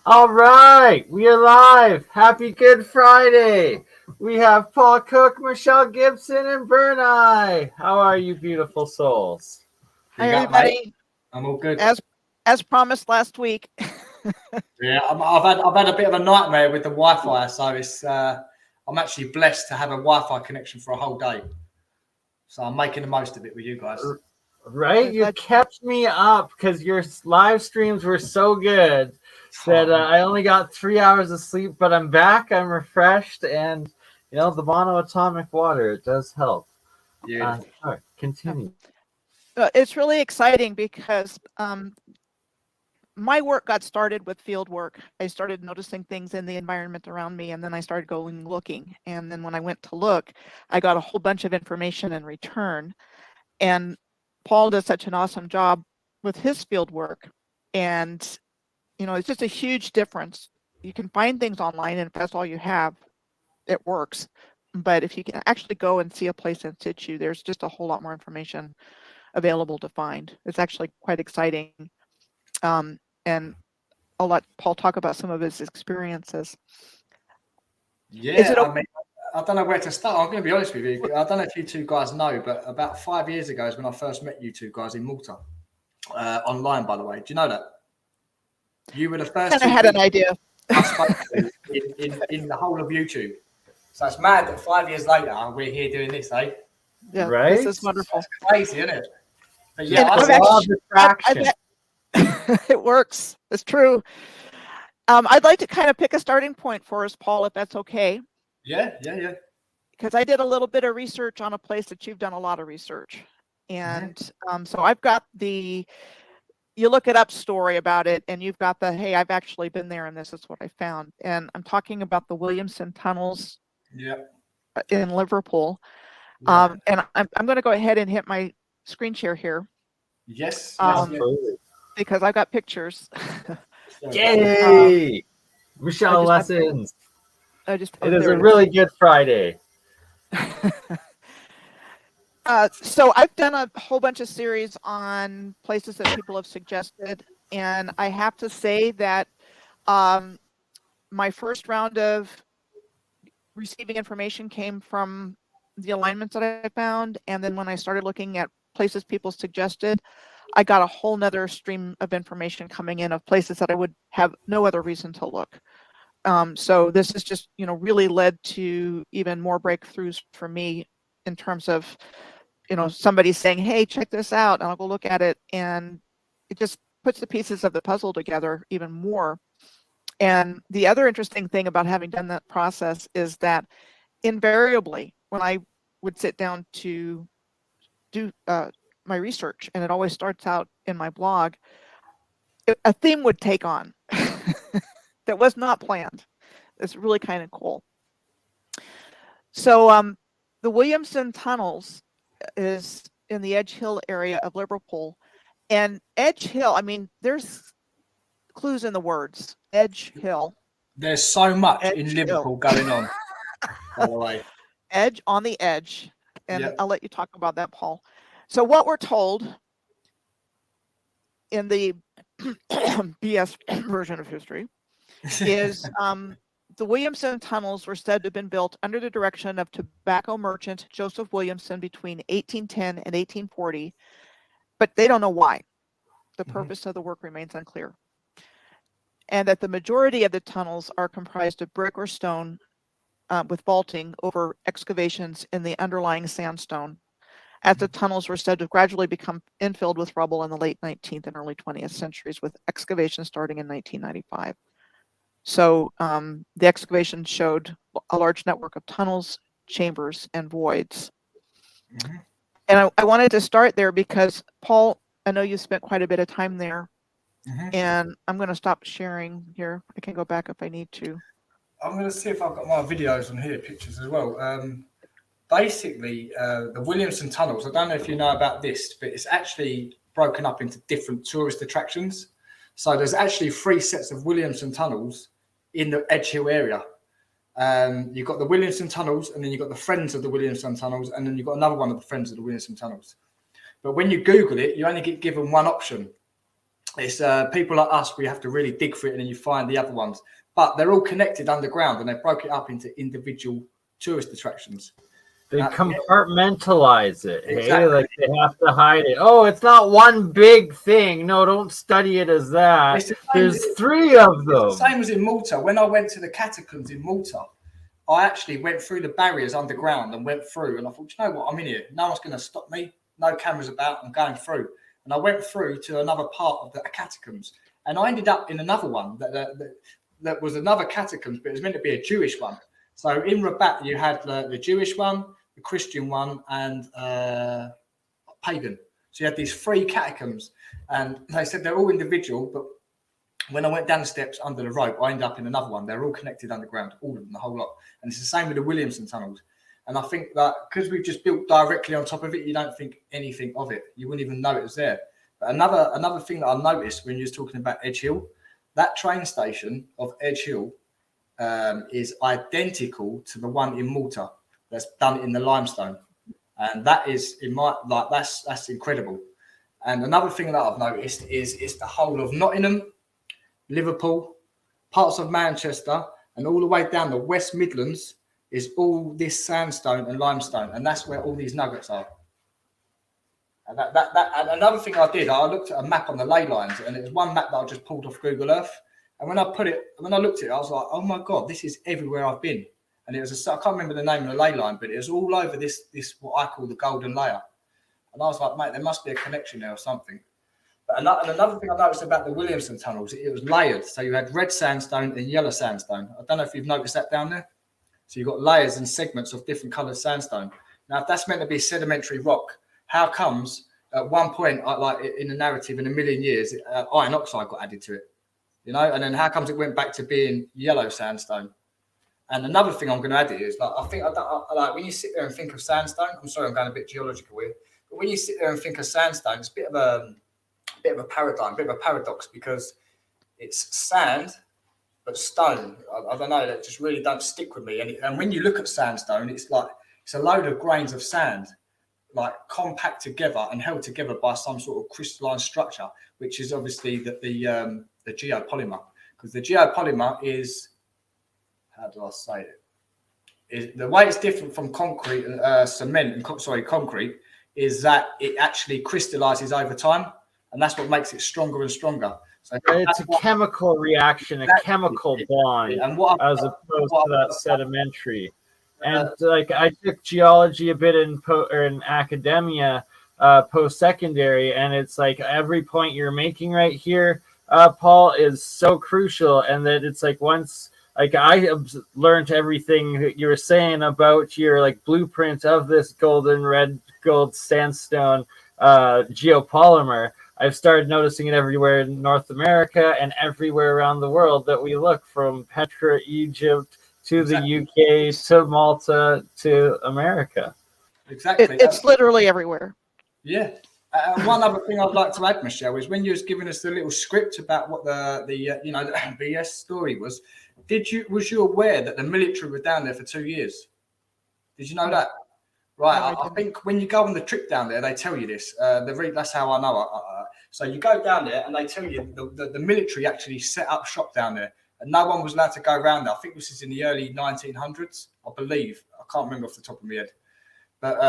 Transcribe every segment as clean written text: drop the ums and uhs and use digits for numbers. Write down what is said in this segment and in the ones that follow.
All right, we are live. Happy Good Friday. We have Paul Cook, Michelle Gibson, and BurnEye. How are you, beautiful souls? Hi, everybody. I'm all good. As promised last week. Yeah, I've had a bit of a nightmare with the Wi-Fi, so it's I'm actually blessed to have a Wi-Fi connection for a whole day. So I'm making the most of it with you guys. Right? You kept me up because your live streams were so good that I only got 3 hours of sleep, but I'm back, I'm refreshed, and the monoatomic water, it does help. Yeah. All right, continue. It's really exciting because my work got started with field work. I started noticing things in the environment around me, and then I started going looking. And then when I went to look, I got a whole bunch of information in return. And Paul does such an awesome job with his field work. And, it's just a huge difference. You can find things online, and if that's all you have, it works. But if you can actually go and see a place in situ, there's just a whole lot more information available to find. It's actually quite exciting. And I'll let Paul talk about some of his experiences. Yeah, I don't know where to start. I'm going to be honest with you. I don't know if you two guys know, but about 5 years ago is when I first met you two guys in Malta. Online, by the way. Do you know that? You were the first. I had an idea. I spoke to in the whole of YouTube. So it's mad that 5 years later we're here doing this, eh? Yeah, right? This is wonderful. It's crazy, isn't it? But yeah, I love distraction. It works. It's true. I'd like to kind of pick a starting point for us, Paul, if that's okay. Yeah. Because I did a little bit of research on a place that you've done a lot of research. And so I've got the you look it up story about it, and you've got the, hey, I've actually been there and this is what I found. And I'm talking about the Williamson tunnels in Liverpool. And I'm going to go ahead and hit my screen share here. Yes. Because I got pictures. Yay! Michelle lessons. It is a really good Friday. So I've done a whole bunch of series on places that people have suggested, and I have to say that my first round of receiving information came from the alignments that I found, and then when I started looking at places people suggested, I got a whole nother stream of information coming in of places that I would have no other reason to look. So this has just, really led to even more breakthroughs for me in terms of, somebody saying, hey, check this out, and I'll go look at it, and it just puts the pieces of the puzzle together even more. And the other interesting thing about having done that process is that invariably, when I would sit down to do my research, and it always starts out in my blog, a theme would take on that was not planned. It's really kind of cool. So the Williamson tunnels is in the Edge Hill area of Liverpool. And Edge Hill, I mean, there's clues in the words. Edge Hill. There's so much in Liverpool going on, by the way. Edge on the edge. And I'll let you talk about that, Paul. So what we're told in the BS version of history is the Williamson tunnels were said to have been built under the direction of tobacco merchant Joseph Williamson between 1810 and 1840, but they don't know why. The purpose of the work remains unclear. And that the majority of the tunnels are comprised of brick or stone with vaulting over excavations in the underlying sandstone, as the tunnels were said to gradually become infilled with rubble in the late 19th and early 20th centuries, with excavations starting in 1995. So the excavation showed a large network of tunnels, chambers, and voids. And I wanted to start there because, Paul, I know you spent quite a bit of time there. And I'm going to stop sharing here. I can go back if I need to. I'm going to see if I've got my videos on here, pictures as well. Basically, the Williamson tunnels, I don't know if you know about this, but it's actually broken up into different tourist attractions. So there's actually 3 sets of Williamson tunnels in the Edge Hill area. You've got the Williamson tunnels, and then you've got the Friends of the Williamson tunnels, and then you've got another one of the Friends of the Williamson tunnels. But when you Google it, you only get given one option. It's people like us, we have to really dig for it, and then you find the other ones. But they're all connected underground, and they broke it up into individual tourist attractions. They compartmentalize it. Exactly. Hey, like they have to hide it. Oh, it's not one big thing. No, don't study it as that. There's 3 of them. It's the same as in Malta. When I went to the catacombs in Malta, I actually went through the barriers underground and went through. And I thought, you know what? I'm in here. No one's going to stop me. No cameras about. I'm going through. And I went through to another part of the catacombs. And I ended up in another one that was another catacombs, but it was meant to be a Jewish one. So in Rabat, you had the Jewish one, the Christian one, and pagan. So you had these 3 catacombs. And they said they're all individual, but when I went down the steps under the rope, I ended up in another one. They're all connected underground, all of them, the whole lot. And it's the same with the Williamson tunnels. And I think that because we've just built directly on top of it, you don't think anything of it. You wouldn't even know it was there. But another thing that I noticed when you was talking about Edge Hill, that train station of Edge Hill is identical to the one in Malta that's done in the limestone. And that is, that's incredible. And another thing that I've noticed is the whole of Nottingham, Liverpool, parts of Manchester, and all the way down the West Midlands is all this sandstone and limestone, and that's where all these nuggets are. And and another thing I did, I looked at a map on the ley lines, and it was one map that I just pulled off Google Earth. And when I looked at it, I was like, oh my God, this is everywhere I've been. And it was I can't remember the name of the ley line, but it was all over this what I call the golden layer. And I was like, mate, there must be a connection there or something. But another thing I noticed about the Williamson tunnels, it was layered. So you had red sandstone and yellow sandstone. I don't know if you've noticed that down there. So you've got layers and segments of different coloured sandstone. Now, if that's meant to be sedimentary rock, how comes at one point, like in the narrative in a million years, iron oxide got added to it? You know, and then how comes it went back to being yellow sandstone? And another thing I'm going to add is, like, like when you sit there and think of sandstone, I'm sorry, I'm going a bit geological here, but when you sit there and think of sandstone, it's a bit of a paradigm, a bit of a paradox, because it's sand but stone. I don't know, that just really don't stick with me. And when you look at sandstone, it's like it's a load of grains of sand, like compact together and held together by some sort of crystalline structure, which is obviously the geopolymer. Because the geopolymer is, how do I say it? Is the way it's different from concrete, concrete, is that it actually crystallizes over time, and that's what makes it stronger and stronger. So it's a chemical reaction, a chemical bond, as opposed to that sedimentary. And like I took geology a bit in academia, post-secondary, and it's like every point you're making right here, Paul, is so crucial, and that it's like once. Like I have learned everything that you were saying about your like blueprint of this red gold sandstone geopolymer. I've started noticing it everywhere in North America and everywhere around the world that we look, from Petra, Egypt, to the UK, to Malta, to America. Exactly. It's literally everywhere. Yeah. One other thing I'd like to add, Michelle, is when you was giving us the little script about what the BS story was, was you aware that the military were down there for 2 years? Did you know that? Right. No, I think when you go on the trip down there, they tell you this. That's how I know. So you go down there and they tell you the military actually set up shop down there, and no one was allowed to go around there. I think this is in the early 1900s, I believe. I can't remember off the top of my head. But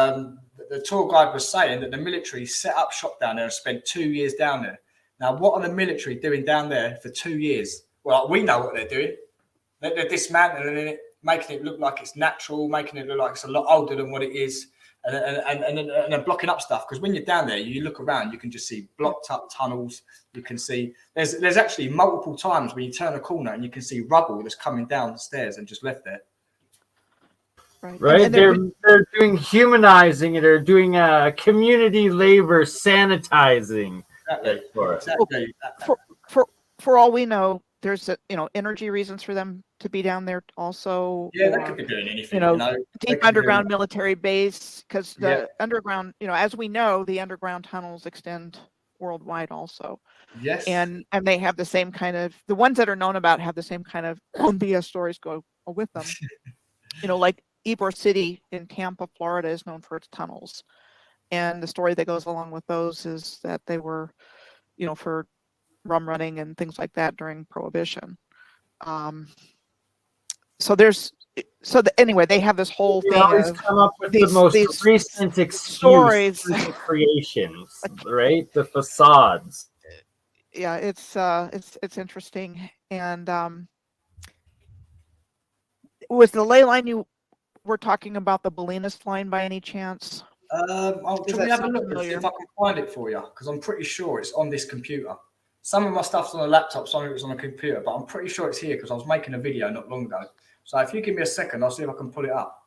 the tour guide was saying that the military set up shop down there and spent 2 years down there. Now, what are the military doing down there for 2 years? Well, we know what they're doing. They're dismantling it, making it look like it's natural, making it look like it's a lot older than what it is, and then blocking up stuff. Because when you're down there, you look around, you can just see blocked up tunnels. You can see there's actually multiple times when you turn a corner and you can see rubble that's coming down the stairs and just left there. Right, they're doing humanizing it, or doing community labor sanitizing. Exactly. For all we know, there's energy reasons for them to be down there also. Yeah, they could be doing anything. Deep underground military base, because the underground, as we know, the underground tunnels extend worldwide also. Yes. And they have the same kind of, the ones that are known about have the same kind of BS stories go with them. Like Ybor City in Tampa, Florida is known for its tunnels. And the story that goes along with those is that they were, for rum running and things like that during Prohibition. Anyway, they have this whole You thing always of come up with the these most recent excuse stories. for the creations, right? The facades. Yeah, it's interesting. And was the ley line you were talking about the Bolinas line by any chance? Should we have a look and see if I can find it for you? Because I'm pretty sure it's on this computer. Some of my stuff's on a laptop, some of it's on a computer, but I'm pretty sure it's here because I was making a video not long ago. So if you give me a second, I'll see if I can pull it up.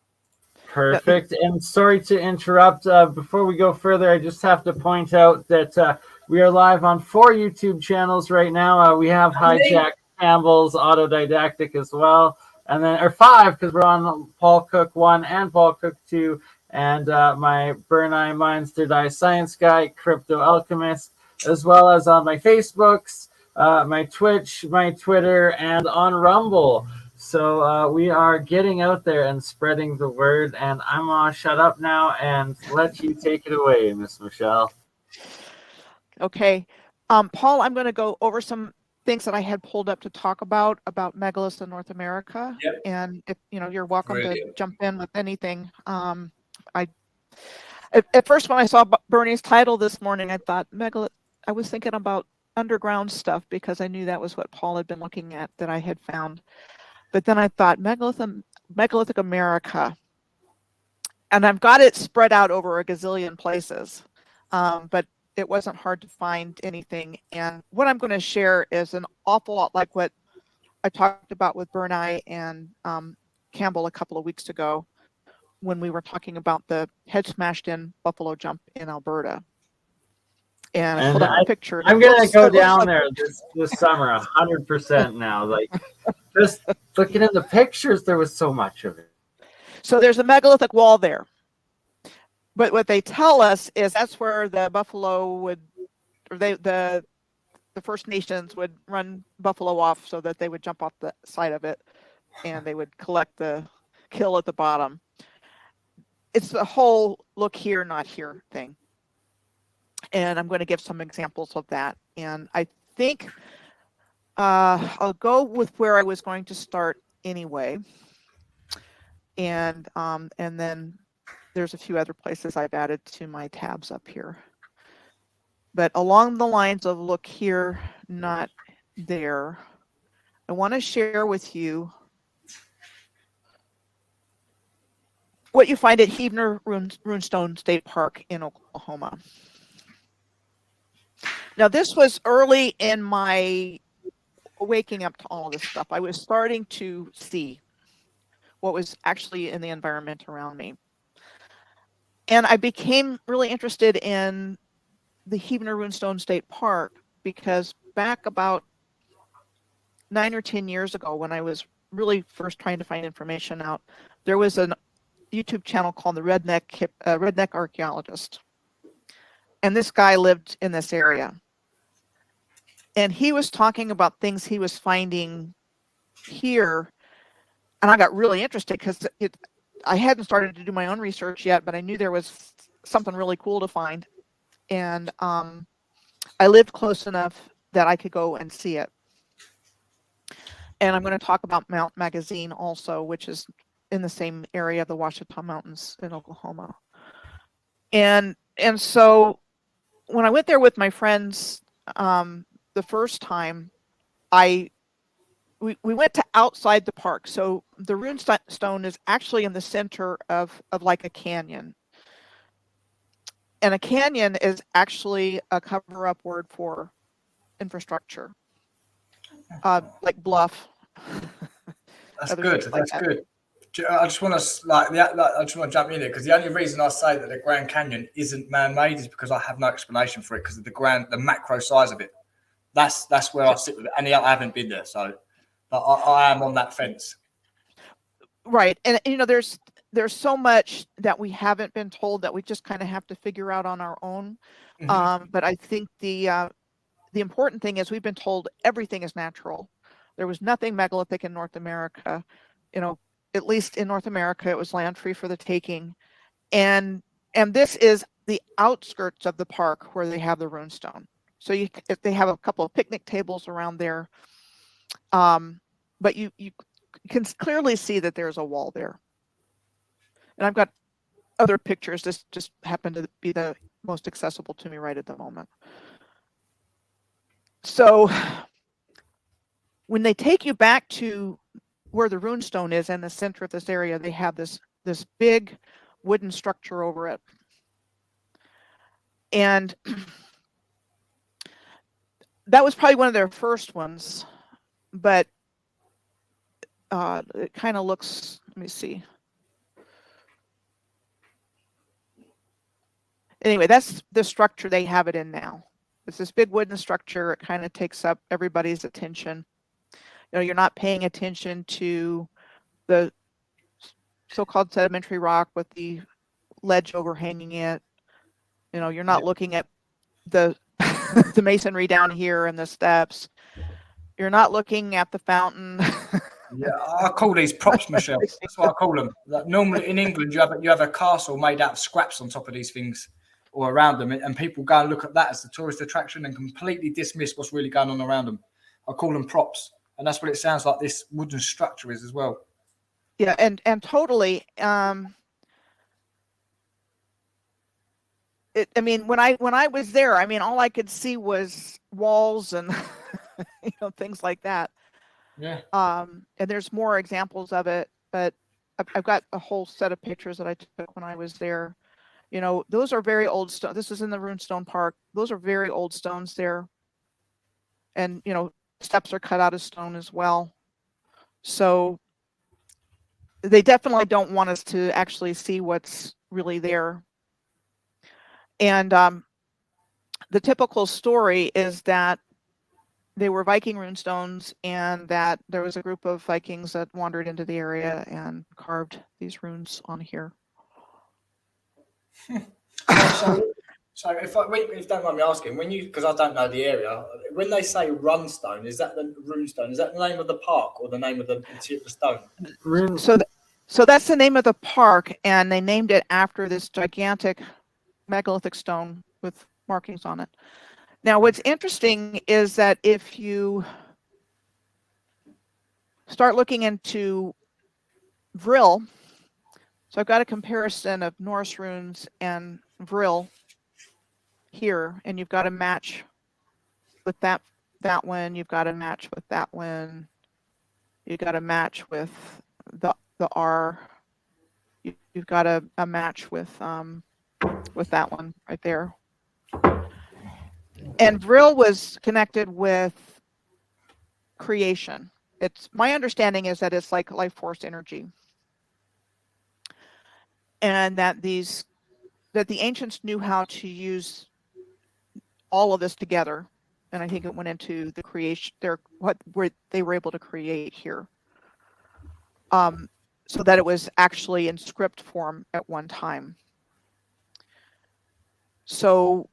Perfect. And sorry to interrupt. Before we go further, I just have to point out that we are live on 4 YouTube channels right now. We have Hijack Campbell's Autodidactic as well. And then, or 5, because we're on Paul Cook 1 and Paul Cook 2. And my BurnEye Minds to Die Science Guy, Crypto Alchemist, as well as on my Facebooks, my Twitch, my Twitter, and on Rumble. So we are getting out there and spreading the word. And I'm going to shut up now and let you take it away, Miss Michelle. Okay. Paul, I'm going to go over some things that I had pulled up to talk about megaliths in North America. Yep. And if you're welcome Brilliant. to jump in with anything. At first, when I saw Bernie's title this morning, I thought megalith. I was thinking about underground stuff because I knew that was what Paul had been looking at that I had found. But then I thought megalithic America, and I've got it spread out over a gazillion places, but it wasn't hard to find anything. And what I'm going to share is an awful lot like what I talked about with BurnEye and Campbell a couple of weeks ago when we were talking about the head smashed in buffalo jump in Alberta. And I pulled up a picture. I'm going to go down there this summer 100% now. Like, just looking at the pictures, there was so much of it. So there's a megalithic wall there. But what they tell us is that's where the buffalo would, or the First Nations would run buffalo off so that they would jump off the side of it and they would collect the kill at the bottom. It's the whole look here, not here thing. And I'm going to give some examples of that. And I think I'll go with where I was going to start anyway. And then there's a few other places I've added to my tabs up here. But along the lines of look here, not there, I want to share with you what you find at Heavener Runestone State Park in Oklahoma. Now, this was early in my waking up to all this stuff. I was starting to see what was actually in the environment around me. And I became really interested in the Heavener Runestone State Park because back about 9 or 10 years ago, when I was really first trying to find information out, there was a YouTube channel called the Redneck Archaeologist. And this guy lived in this area. And he was talking about things he was finding here. And I got really interested because I hadn't started to do my own research yet, but I knew there was something really cool to find. And I lived close enough that I could go and see it. And I'm going to talk about Mount Magazine also, which is in the same area of the Ouachita Mountains in Oklahoma. And so when I went there with my friends the first time, we went to outside the park. So the runestone is actually in the center of like a canyon. And a canyon is actually a cover-up word for infrastructure, like bluff. That's good. That's good. I just want to jump in here because the only reason I say that the Grand Canyon isn't man-made is because I have no explanation for it because of the macro size of it. That's where I sit with it, and I haven't been there, so but I am on that fence. Right, and there's so much that we haven't been told that we just kind of have to figure out on our own. Mm-hmm. But I think the important thing is we've been told everything is natural. There was nothing megalithic in North America. At least in North America, it was land free for the taking. And this is the outskirts of the park where they have the runestone. So if they have a couple of picnic tables around there, but you can clearly see that there's a wall there. And I've got other pictures. This just happened to be the most accessible to me right at the moment. So when they take you back to where the runestone is in the center of this area, they have this big wooden structure over it. And that was probably one of their first ones, but it kind of looks, let me see. Anyway, that's the structure they have it in now. It's this big wooden structure. It kind of takes up everybody's attention. You're not paying attention to the so-called sedimentary rock with the ledge overhanging it. You're not looking at the the masonry down here and the steps. You're not looking at the fountain. Yeah, I call these props, Michelle. That's what I call them. Like normally in England, you have a castle made out of scraps on top of these things or around them, and people go and look at that as the tourist attraction and completely dismiss what's really going on around them. I call them props, and that's what it sounds like this wooden structure is as well. Yeah, and totally. I mean, when I was there, I mean, all I could see was walls and things like that. Yeah. And there's more examples of it, but I've got a whole set of pictures that I took when I was there. Those are very old stones. This is in the Runestone Park. Those are very old stones there. And, steps are cut out of stone as well. So they definitely don't want us to actually see what's really there. And the typical story is that they were Viking runestones and that there was a group of Vikings that wandered into the area and carved these runes on here. So if you don't mind me asking, because I don't know the area, when they say runestone, is that the runestone? Is that the name of the park or the name of the particular stone? So that's the name of the park, and they named it after this gigantic megalithic stone with markings on it. Now, what's interesting is that if you start looking into Vril, so I've got a comparison of Norse runes and Vril here, and you've got a match with that one, you've got a match with that one, you've got a match with the R, you've got a match with that one right there. And Vril was connected with creation. My understanding is that it's like life force energy, and that the ancients knew how to use all of this together, and I think it went into the creation what they were able to create here, so that it was actually in script form at one time. So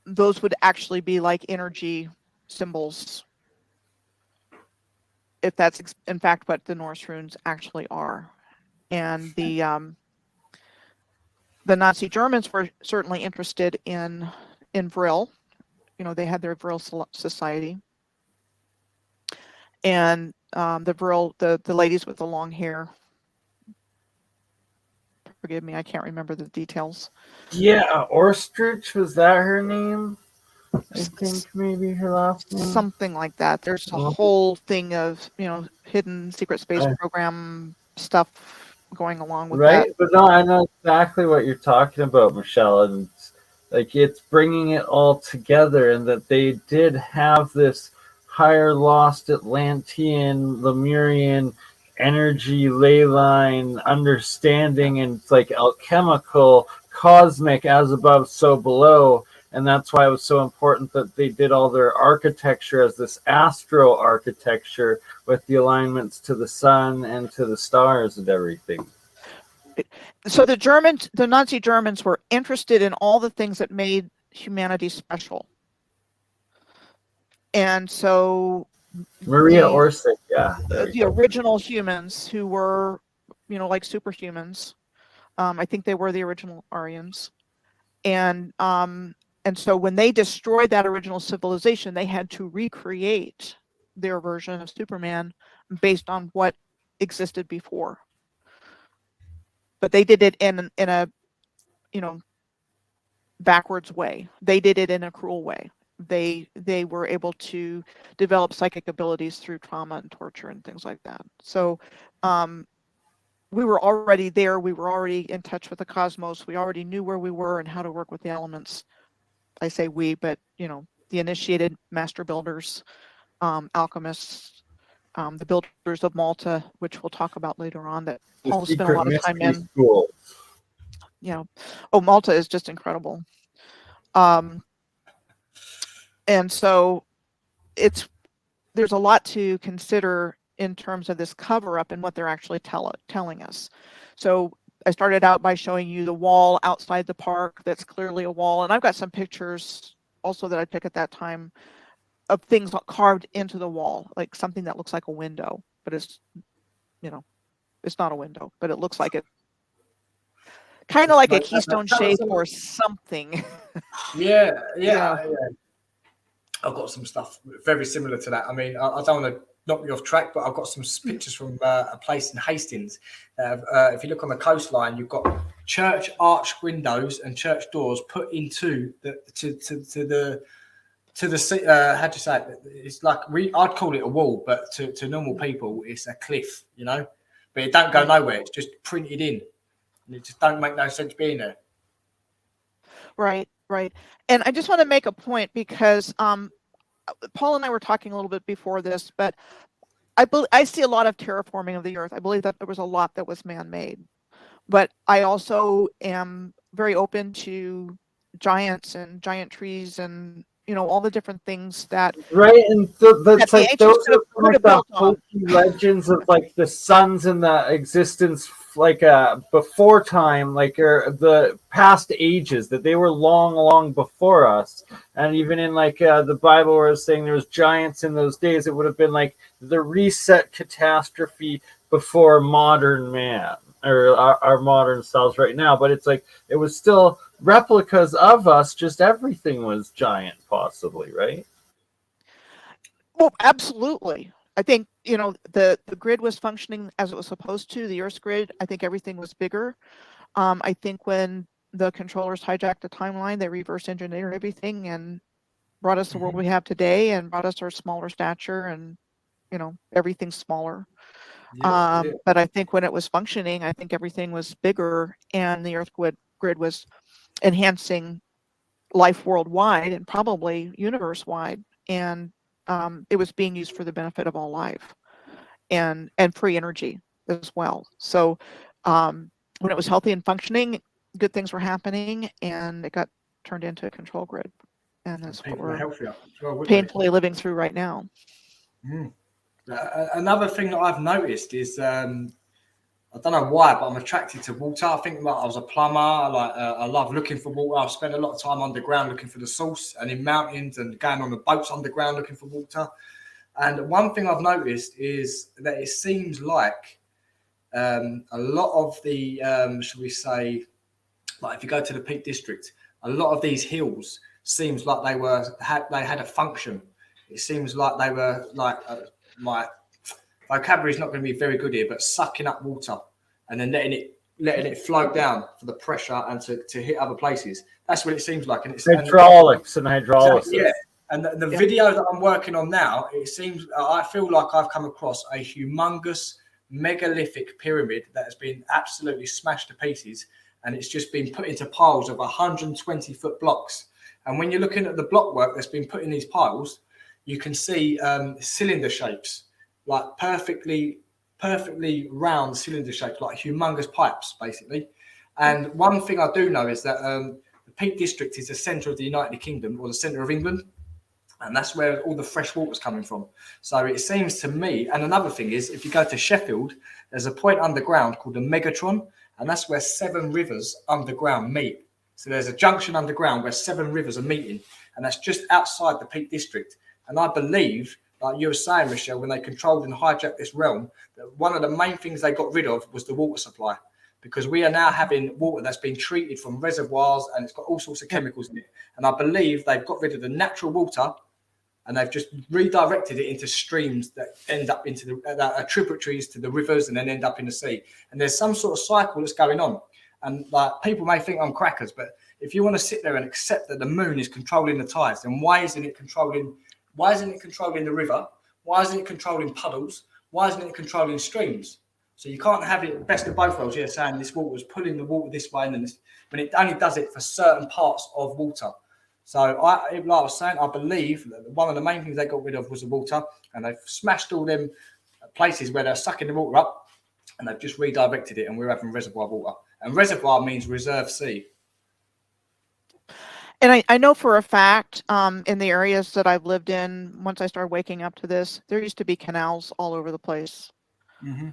those would actually be like energy symbols, if that's in fact what the Norse runes actually are. And the Nazi Germans were certainly interested in Vril. They had their Vril Society, and the Vril, the ladies with the long hair. Forgive me, I can't remember the details. Yeah, Orstrich, was that her name? I think maybe her last name. Something like that. There's a whole thing of, hidden secret space program stuff going along with that. Right, but no, I know exactly what you're talking about, Michelle, and it's bringing it all together, and that they did have this higher lost Atlantean, Lemurian energy ley line understanding, and it's like alchemical, cosmic, as above so below. And that's why it was so important that they did all their architecture as this astro architecture with the alignments to the sun and to the stars and everything. So the Nazi Germans were interested in all the things that made humanity special. And so Maria Orsic, yeah. The original humans who were, like superhumans, I think they were the original Aryans. And And so when they destroyed that original civilization, they had to recreate their version of Superman based on what existed before. But they did it in a, you know, backwards way. They did it in a cruel way. They were able to develop psychic abilities through trauma and torture and things like that. So we were already there. We were already in touch with the cosmos. We already knew where we were and how to work with the elements. I say we, but you know, the initiated master builders, alchemists, the builders of Malta, which we'll talk about later on, that Paul spent a lot of time in. School. You know, oh, Malta is just incredible. And so there's a lot to consider in terms of this cover up and what they're actually telling us. So I started out by showing you the wall outside the park. That's clearly a wall. And I've got some pictures also that I took at that time of things carved into the wall, like something that looks like a window, but it's, you know, it's not a window, but it looks like it. Kind of like a keystone shape or something. Yeah. I've got some stuff very similar to that. I mean, I don't want to knock you off track, but I've got some pictures from a place in Hastings. If you look on the coastline, you've got church arch windows and church doors put into the how do you say it? It's like I'd call it a wall, but to normal people, it's a cliff, you know. But it don't go nowhere. It's just printed in, and it just don't make no sense being there. Right. And I just want to make a point because Paul and I were talking a little bit before this, but I see a lot of terraforming of the earth. I believe that there was a lot that was man-made, but I also am very open to giants and giant trees and, you know, all the different things that and that's like those are like the hokey legends of like the suns and the existence like before time, like the past ages, that they were long before us. And even in like the Bible where it's saying there was giants in those days, it would have been like the reset catastrophe before modern man or our modern selves right now. But it's like it was still replicas of us, just everything was giant possibly, right? Well, absolutely. I think, you know, the grid was functioning as it was supposed to, the Earth's grid. I think everything was bigger. I think when the controllers hijacked the timeline, they reverse engineered everything and brought us the world we have today and brought us our smaller stature and, you know, everything's smaller. But I think when it was functioning, I think everything was bigger and the Earth grid was enhancing life worldwide and probably universe wide. And it was being used for the benefit of all life and free energy as well. So when it was healthy and functioning, good things were happening and it got turned into a control grid. And that's what we're painfully living through right now. Another thing that I've noticed is I don't know why, but I'm attracted to water. I think like I was a plumber. I love looking for water. I've spent a lot of time underground looking for the source and in mountains and going on the boats underground looking for water. And one thing I've noticed is that it seems like a lot of the, shall we say, like if you go to the Peak District, a lot of these hills seems like they had a function. It seems like they were like my vocabulary is not going to be very good here, but sucking up water and then letting it flow down for the pressure and to hit other places. That's what it seems like. And it's hydraulics and hydrolysis. Yeah. And the video that I'm working on now, it seems I feel like I've come across a humongous megalithic pyramid that has been absolutely smashed to pieces, and it's just been put into piles of 120-foot blocks. And when you're looking at the block work that's been put in these piles, you can see cylinder shapes, like perfectly round cylinder shapes, like humongous pipes, basically. And one thing I do know is that the Peak District is the centre of the United Kingdom, or the centre of England, and that's where all the fresh water is coming from. So it seems to me, and another thing is, if you go to Sheffield, there's a point underground called the Megatron, and that's where 7 rivers underground meet. So there's a junction underground where 7 rivers are meeting, and that's just outside the Peak District. And I believe, like you were saying, Michelle, when they controlled and hijacked this realm, that one of the main things they got rid of was the water supply, because we are now having water that's been treated from reservoirs and it's got all sorts of chemicals in it. And I believe they've got rid of the natural water and they've just redirected it into streams that end up into the that are tributaries to the rivers and then end up in the sea. And there's some sort of cycle that's going on. And like people may think I'm crackers, but if you want to sit there and accept that the moon is controlling the tides, then why isn't it controlling the river? Why isn't it controlling puddles? Why isn't it controlling streams? So you can't have it best of both worlds. You're saying this water is pulling the water this way, and then when it only does it for certain parts of water. So like I was saying, I believe that one of the main things they got rid of was the water, and they've smashed all them places where they're sucking the water up, and they've just redirected it, and we're having reservoir water. And reservoir means reserve sea. And I know for a fact, in the areas that I've lived in, once I started waking up to this, there used to be canals all over the place. Mm-hmm.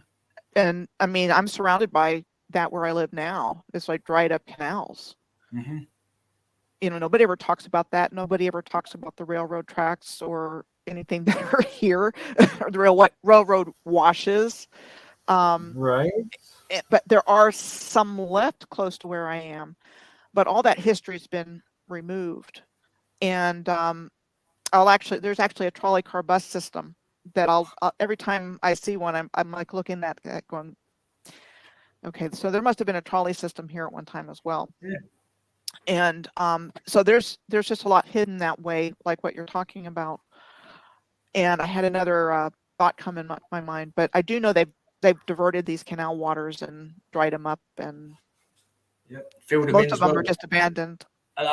And I mean, I'm surrounded by that where I live now. It's like dried up canals. Mm-hmm. You know, nobody ever talks about that. Nobody ever talks about the railroad tracks or anything that are here, or the railroad washes. Right. But there are some left close to where I am. But all that history's been removed. And there's actually a trolley car bus system that I'll every time I see one, I'm like looking at that going, okay, so there must have been a trolley system here at one time as well. Yeah. And so there's just a lot hidden that way, like what you're talking about. And I had another thought come in my mind, but I do know they've diverted these canal waters and dried them up, and most of them are just abandoned. And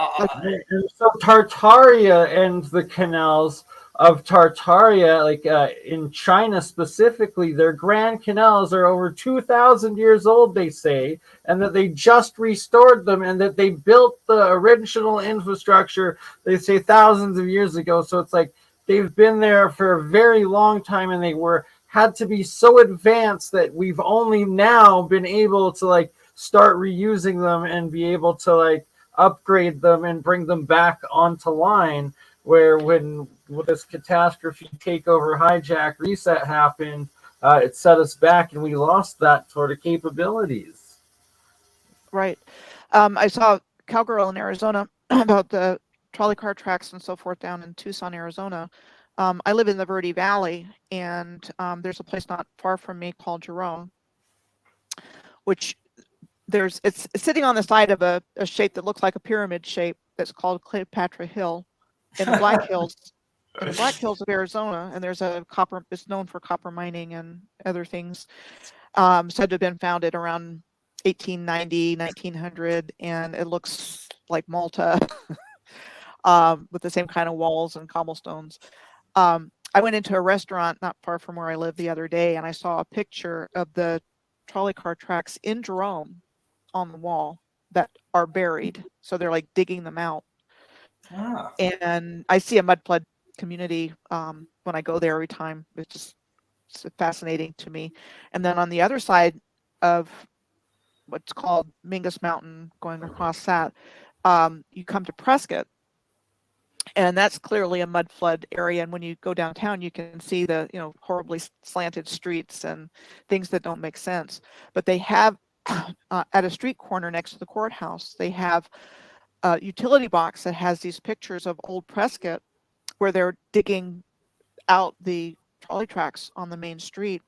so Tartaria and the canals of Tartaria, like in China specifically, their grand canals are over 2,000 years old, they say, and that they just restored them and that they built the original infrastructure, they say, thousands of years ago. So it's like they've been there for a very long time, and they had to be so advanced that we've only now been able to like start reusing them and be able to like upgrade them and bring them back onto line, where when this catastrophe, takeover, hijack, reset happened, it set us back and we lost that sort of capabilities. Right. I saw Cowgirl in Arizona about the trolley car tracks and so forth down in Tucson, Arizona. I live in the Verde Valley, and there's a place not far from me called Jerome, which it's sitting on the side of a shape that looks like a pyramid shape that's called Cleopatra Hill in the Black Hills, of Arizona. And there's it's known for copper mining and other things, said to have been founded around 1890, 1900, and it looks like Malta with the same kind of walls and cobblestones. I went into a restaurant not far from where I live the other day, and I saw a picture of the trolley car tracks in Jerome on the wall that are buried. So they're like digging them out. Ah. And I see a mud flood community when I go there every time. It's fascinating to me. And then on the other side of what's called Mingus Mountain, going across that, you come to Prescott. And that's clearly a mud flood area. And when you go downtown, you can see the horribly slanted streets and things that don't make sense. But they have at a street corner next to the courthouse, they have a utility box that has these pictures of old Prescott where they're digging out the trolley tracks on the main street.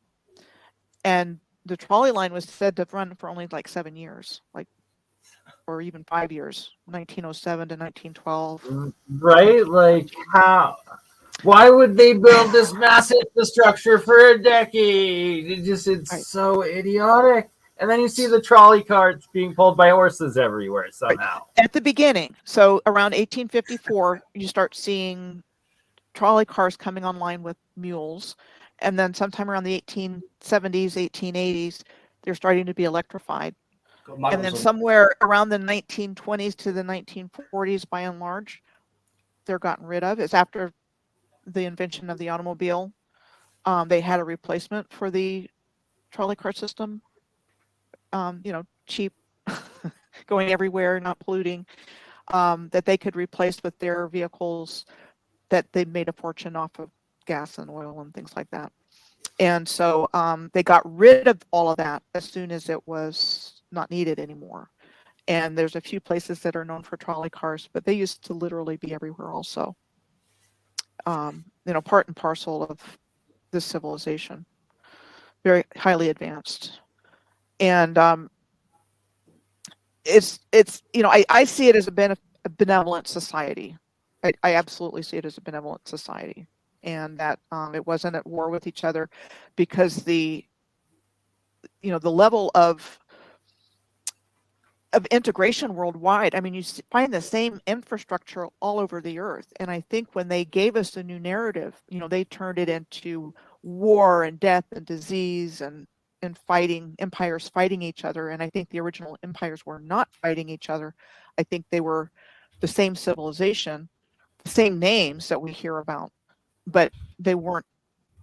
And the trolley line was said to run for only like 7 years, or even 5 years, 1907 to 1912. Right? Like why would they build this massive infrastructure for a decade? It's right. So idiotic. And then you see the trolley carts being pulled by horses everywhere somehow. Right. At the beginning, so around 1854, you start seeing trolley cars coming online with mules. And then sometime around the 1870s, 1880s, they're starting to be electrified. And then somewhere around the 1920s to the 1940s, by and large, they're gotten rid of. It's after the invention of the automobile. They had a replacement for the trolley car system. Cheap, going everywhere, not polluting, that they could replace with their vehicles that they made a fortune off of gas and oil and things like that. And so they got rid of all of that as soon as it was not needed anymore. And there's a few places that are known for trolley cars, but they used to literally be everywhere also. Part and parcel of this civilization, very highly advanced. And I see it as a benevolent society. I absolutely see it as a benevolent society, and that it wasn't at war with each other, because the level of integration worldwide. I mean, you find the same infrastructure all over the earth. And I think when they gave us a new narrative, they turned it into war and death and disease and fighting, empires fighting each other. And I think the original empires were not fighting each other. I think they were the same civilization, the same names that we hear about, but they weren't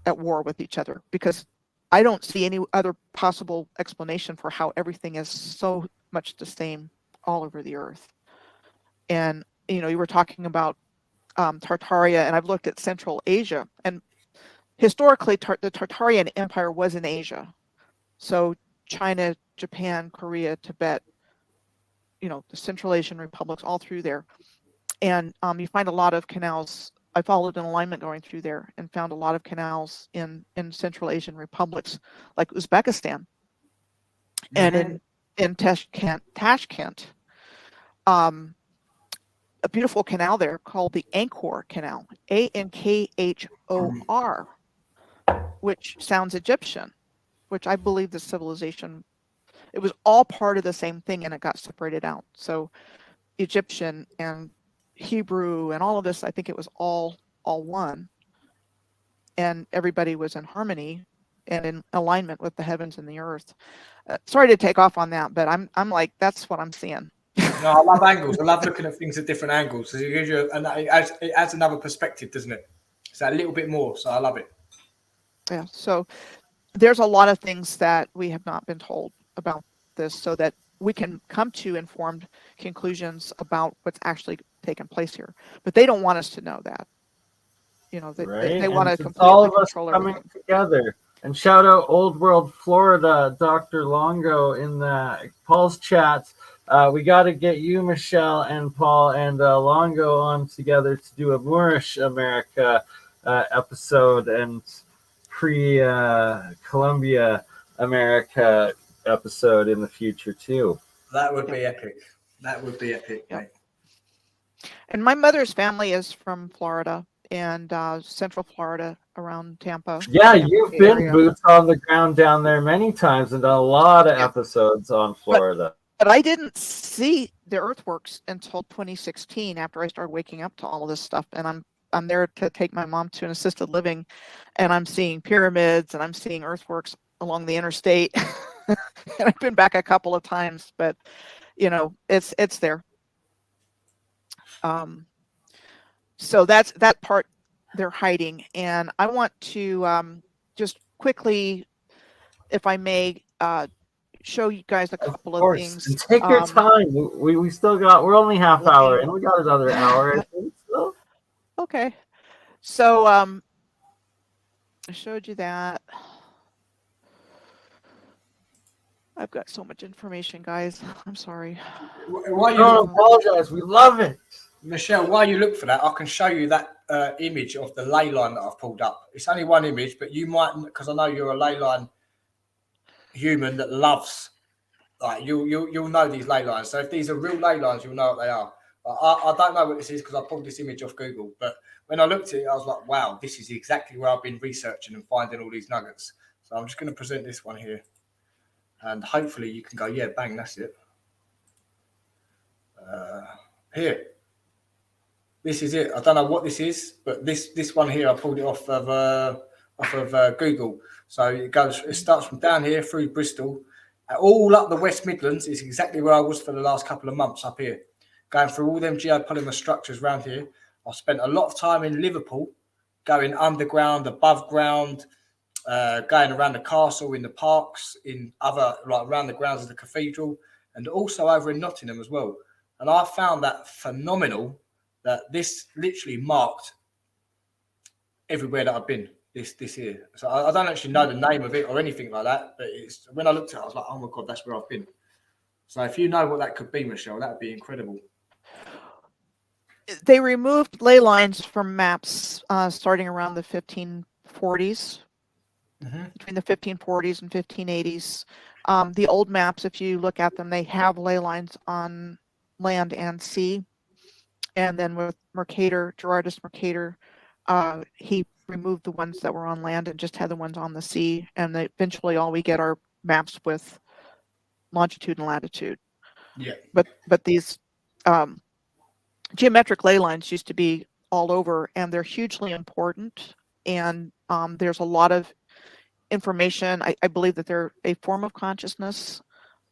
at war with each other, because I don't see any other possible explanation for how everything is so much the same all over the earth. And you were talking about Tartaria, and I've looked at Central Asia, and historically the Tartarian Empire was in Asia. So China, Japan, Korea, Tibet, the Central Asian republics, all through there. And you find a lot of canals. I followed an alignment going through there and found a lot of canals in Central Asian republics like Uzbekistan, and in Tashkent, a beautiful canal there called the Angkor Canal, Ankhor, which sounds Egyptian, which I believe the civilization, it was all part of the same thing, and it got separated out. So Egyptian and Hebrew and all of this, I think it was all one, and everybody was in harmony and in alignment with the heavens and the earth. Sorry to take off on that, but I'm like, that's what I'm seeing. No, I love angles. I love looking at things at different angles. So it gives you, and it adds another perspective, doesn't it? It's a little bit more. So I love it. Yeah. So there's a lot of things that we have not been told about this, so that we can come to informed conclusions about what's actually taken place here. But they don't want us to know that. They want to completely all of us control coming everything together. And shout out Old World Florida, Dr. Longo in the Paul's chat. We got to get you, Michelle, and Paul, and Longo on together to do a Moorish America episode and pre-Columbia America episode in the future too. That would be epic. That would be epic. Yep. And my mother's family is from Florida, and Central Florida, around Tampa. Yeah, you've been boots on the ground down there many times and done a lot of episodes on Florida. But I didn't see the earthworks until 2016, after I started waking up to all of this stuff. And I'm there to take my mom to an assisted living, and I'm seeing pyramids and I'm seeing earthworks along the interstate. And I've been back a couple of times, but it's there. So that's that part they're hiding. And I want to just quickly, if I may, show you guys a couple of things. And take your time. We still got, we're only half hour and we got another hour, I think. So. Okay. So I showed you that. I've got so much information, guys. I'm sorry. Don't apologize. We love it. Michelle, while you look for that, I can show you that image of the ley line that I've pulled up. It's only one image, but you might, because I know you're a ley line human that loves, like you'll know these ley lines. So if these are real ley lines, you'll know what they are. I don't know what this is because I pulled this image off Google, but when I looked at it, I was like, wow, this is exactly where I've been researching and finding all these nuggets. So I'm just going to present this one here, and hopefully you can go, yeah, bang, that's it. Here. This is it. I don't know what this is, but this one here, I pulled it off of Google. So it starts from down here through Bristol, all up the West Midlands. Is exactly where I was for the last couple of months up here, going through all them geopolymer structures around here. I've spent a lot of time in Liverpool, going underground, above ground, going around the castle, in the parks, in other, like around the grounds of the cathedral, and also over in Nottingham as well. And I found that phenomenal, that this literally marked everywhere that I've been, this here. So I don't actually know the name of it or anything like that, but it's, when I looked at it, I was like, oh my God, that's where I've been. So if you know what that could be, Michelle, that would be incredible. They removed ley lines from maps starting around the 1540s, between the 1540s and 1580s. The old maps, if you look at them, they have ley lines on land and sea. And then with Mercator, Gerardus Mercator, he removed the ones that were on land and just had the ones on the sea. And eventually all we get are maps with longitude and latitude. Yeah. But these geometric ley lines used to be all over, and they're hugely important. And there's a lot of information. I believe that they're a form of consciousness.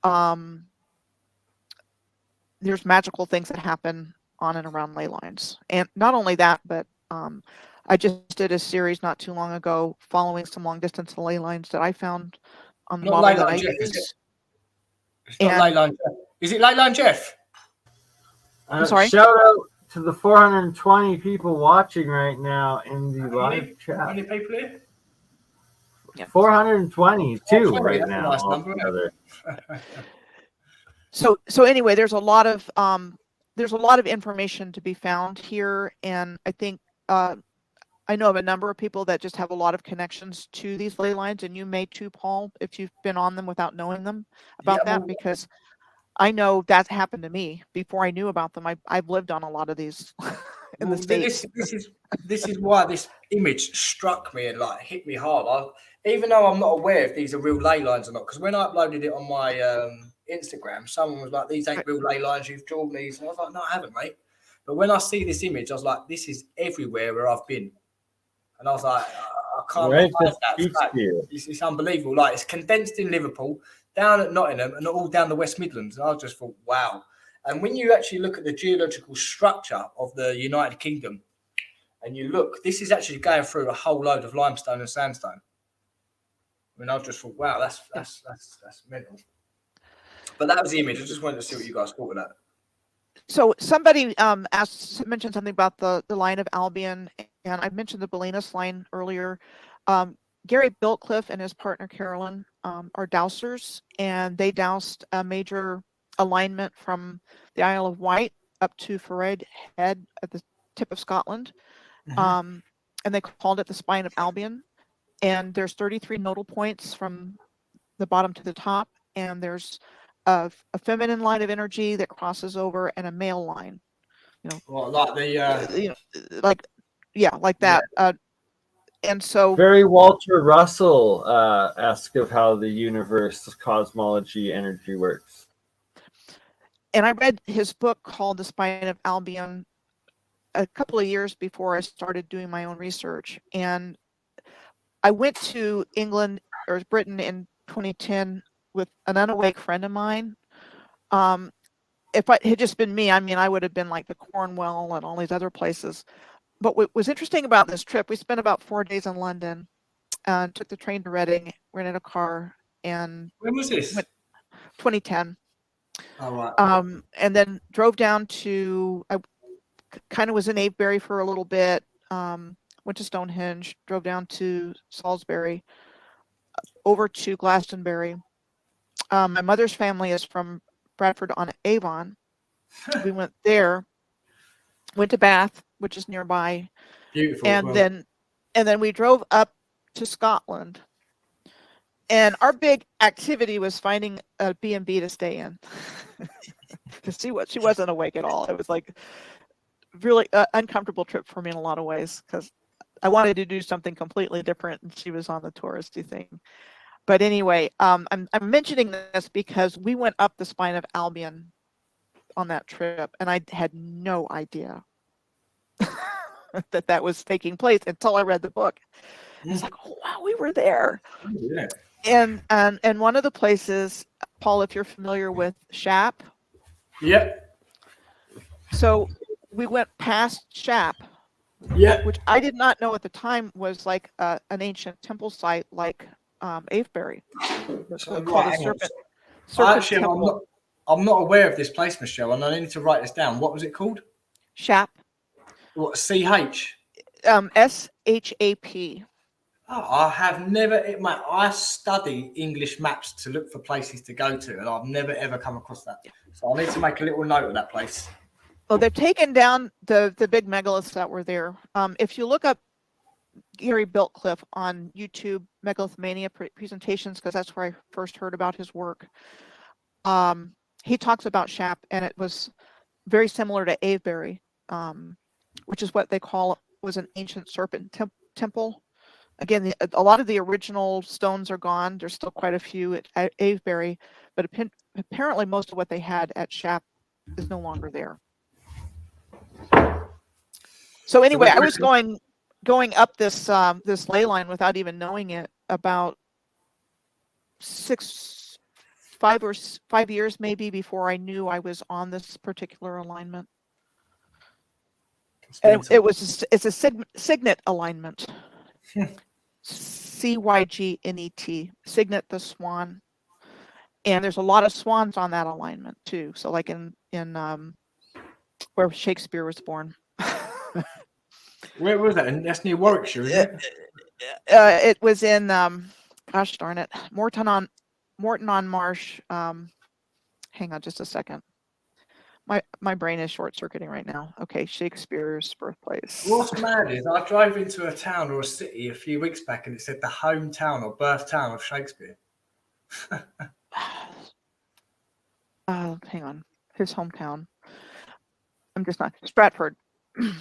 There's magical things that happen on and around ley lines. And not only that, but I just did a series not too long ago following some long distance ley lines that I found on the model that I use. It's not Leyline Jeff. Is it Leyline Jeff? I'm sorry? Shout out to the 420 people watching right now in the live chat. How many people here? Yeah. 422 right that's now. a nice number, So anyway, there's a lot of information to be found here, and I think I know of a number of people that just have a lot of connections to these ley lines, and you may too, Paul, if you've been on them without knowing them about that, because I know that happened to me before I knew about them. I've lived on a lot of these in the States. This is why this image struck me and like hit me hard. Even though I'm not aware if these are real ley lines or not, because when I uploaded it on my Instagram, someone was like, "These ain't real ley lines. You've drawn these," and I was like, "No, I haven't, mate." But when I see this image, I was like, "This is everywhere where I've been," and I was like, "I can't believe that fact. It's unbelievable. Like it's condensed in Liverpool, down at Nottingham, and all down the West Midlands." And I just thought, "Wow." And when you actually look at the geological structure of the United Kingdom, and you look, this is actually going through a whole load of limestone and sandstone. I mean, I just thought, wow, that's mental. But that was the image. I just wanted to see what you guys thought of that. So somebody mentioned something about the line of Albion, and I mentioned the Bolinas line earlier. Gary Biltcliffe and his partner Carolyn are dowsers, and they doused a major alignment from the Isle of Wight up to Ferride Head at the tip of Scotland, and they called it the Spine of Albion. And there's 33 nodal points from the bottom to the top, and there's a feminine line of energy that crosses over and a male line. Well, like the like that. Yeah. And so very Walter Russell esque of how the universe, cosmology, energy works. And I read his book called The Spine of Albion a couple of years before I started doing my own research. And I went to England or Britain in 2010 with an unawake friend of mine. If it had just been me, I mean, I would have been like the Cornwall and all these other places. But what was interesting about this trip, we spent about 4 days in London, took the train to Reading, rented a car, and when was this? 2010. Oh, right. And then drove down to, I kind of was in Avebury for a little bit, went to Stonehenge, drove down to Salisbury, over to Glastonbury. My mother's family is from Bradford on Avon. We went there, went to Bath, which is nearby. Beautiful. And then we drove up to Scotland. And our big activity was finding a B&B to stay in. Because she wasn't awake at all. It was like really uncomfortable trip for me in a lot of ways, because I wanted to do something completely different, and she was on the touristy thing. But anyway, I'm mentioning this because we went up the Spine of Albion on that trip, and I had no idea that was taking place until I read the book. It's like, oh wow, we were there. Yeah. And one of the places, Paul, if you're familiar with Shap. Yeah. So we went past Shap. Yeah. Which I did not know at the time was like an ancient temple site, like Avebury. It's called a serpent Actually, temple. I'm not aware of this place, Michelle, and I need to write this down. What was it called? Shap. What, CH? SHAP. Oh, I have never. I study English maps to look for places to go to, and I've never ever come across that. So I need to make a little note of that place. Well, they've taken down the big megaliths that were there. If you look up Gary Biltcliffe on YouTube, Megalithmania presentations, because that's where I first heard about his work. He talks about Shap, and it was very similar to Avebury, which is what they call was an ancient serpent temple. Again, a lot of the original stones are gone. There's still quite a few at Avebury, but apparently most of what they had at Shap is no longer there. So anyway, I was going up this this ley line without even knowing it about 5 years maybe before I knew I was on this particular alignment. And it's a signet alignment. CYGNET, Signet the Swan. And there's a lot of swans on that alignment too. So like in where Shakespeare was born. Where was that? And that's near Warwickshire, isn't it? It was in gosh darn it, Morton on Marsh. Hang on just a second. My brain is short circuiting right now. Okay, Shakespeare's birthplace. What's mad is I drove into a town or a city a few weeks back, and it said the hometown or birth town of Shakespeare. Hang on, his hometown. I'm just not Stratford.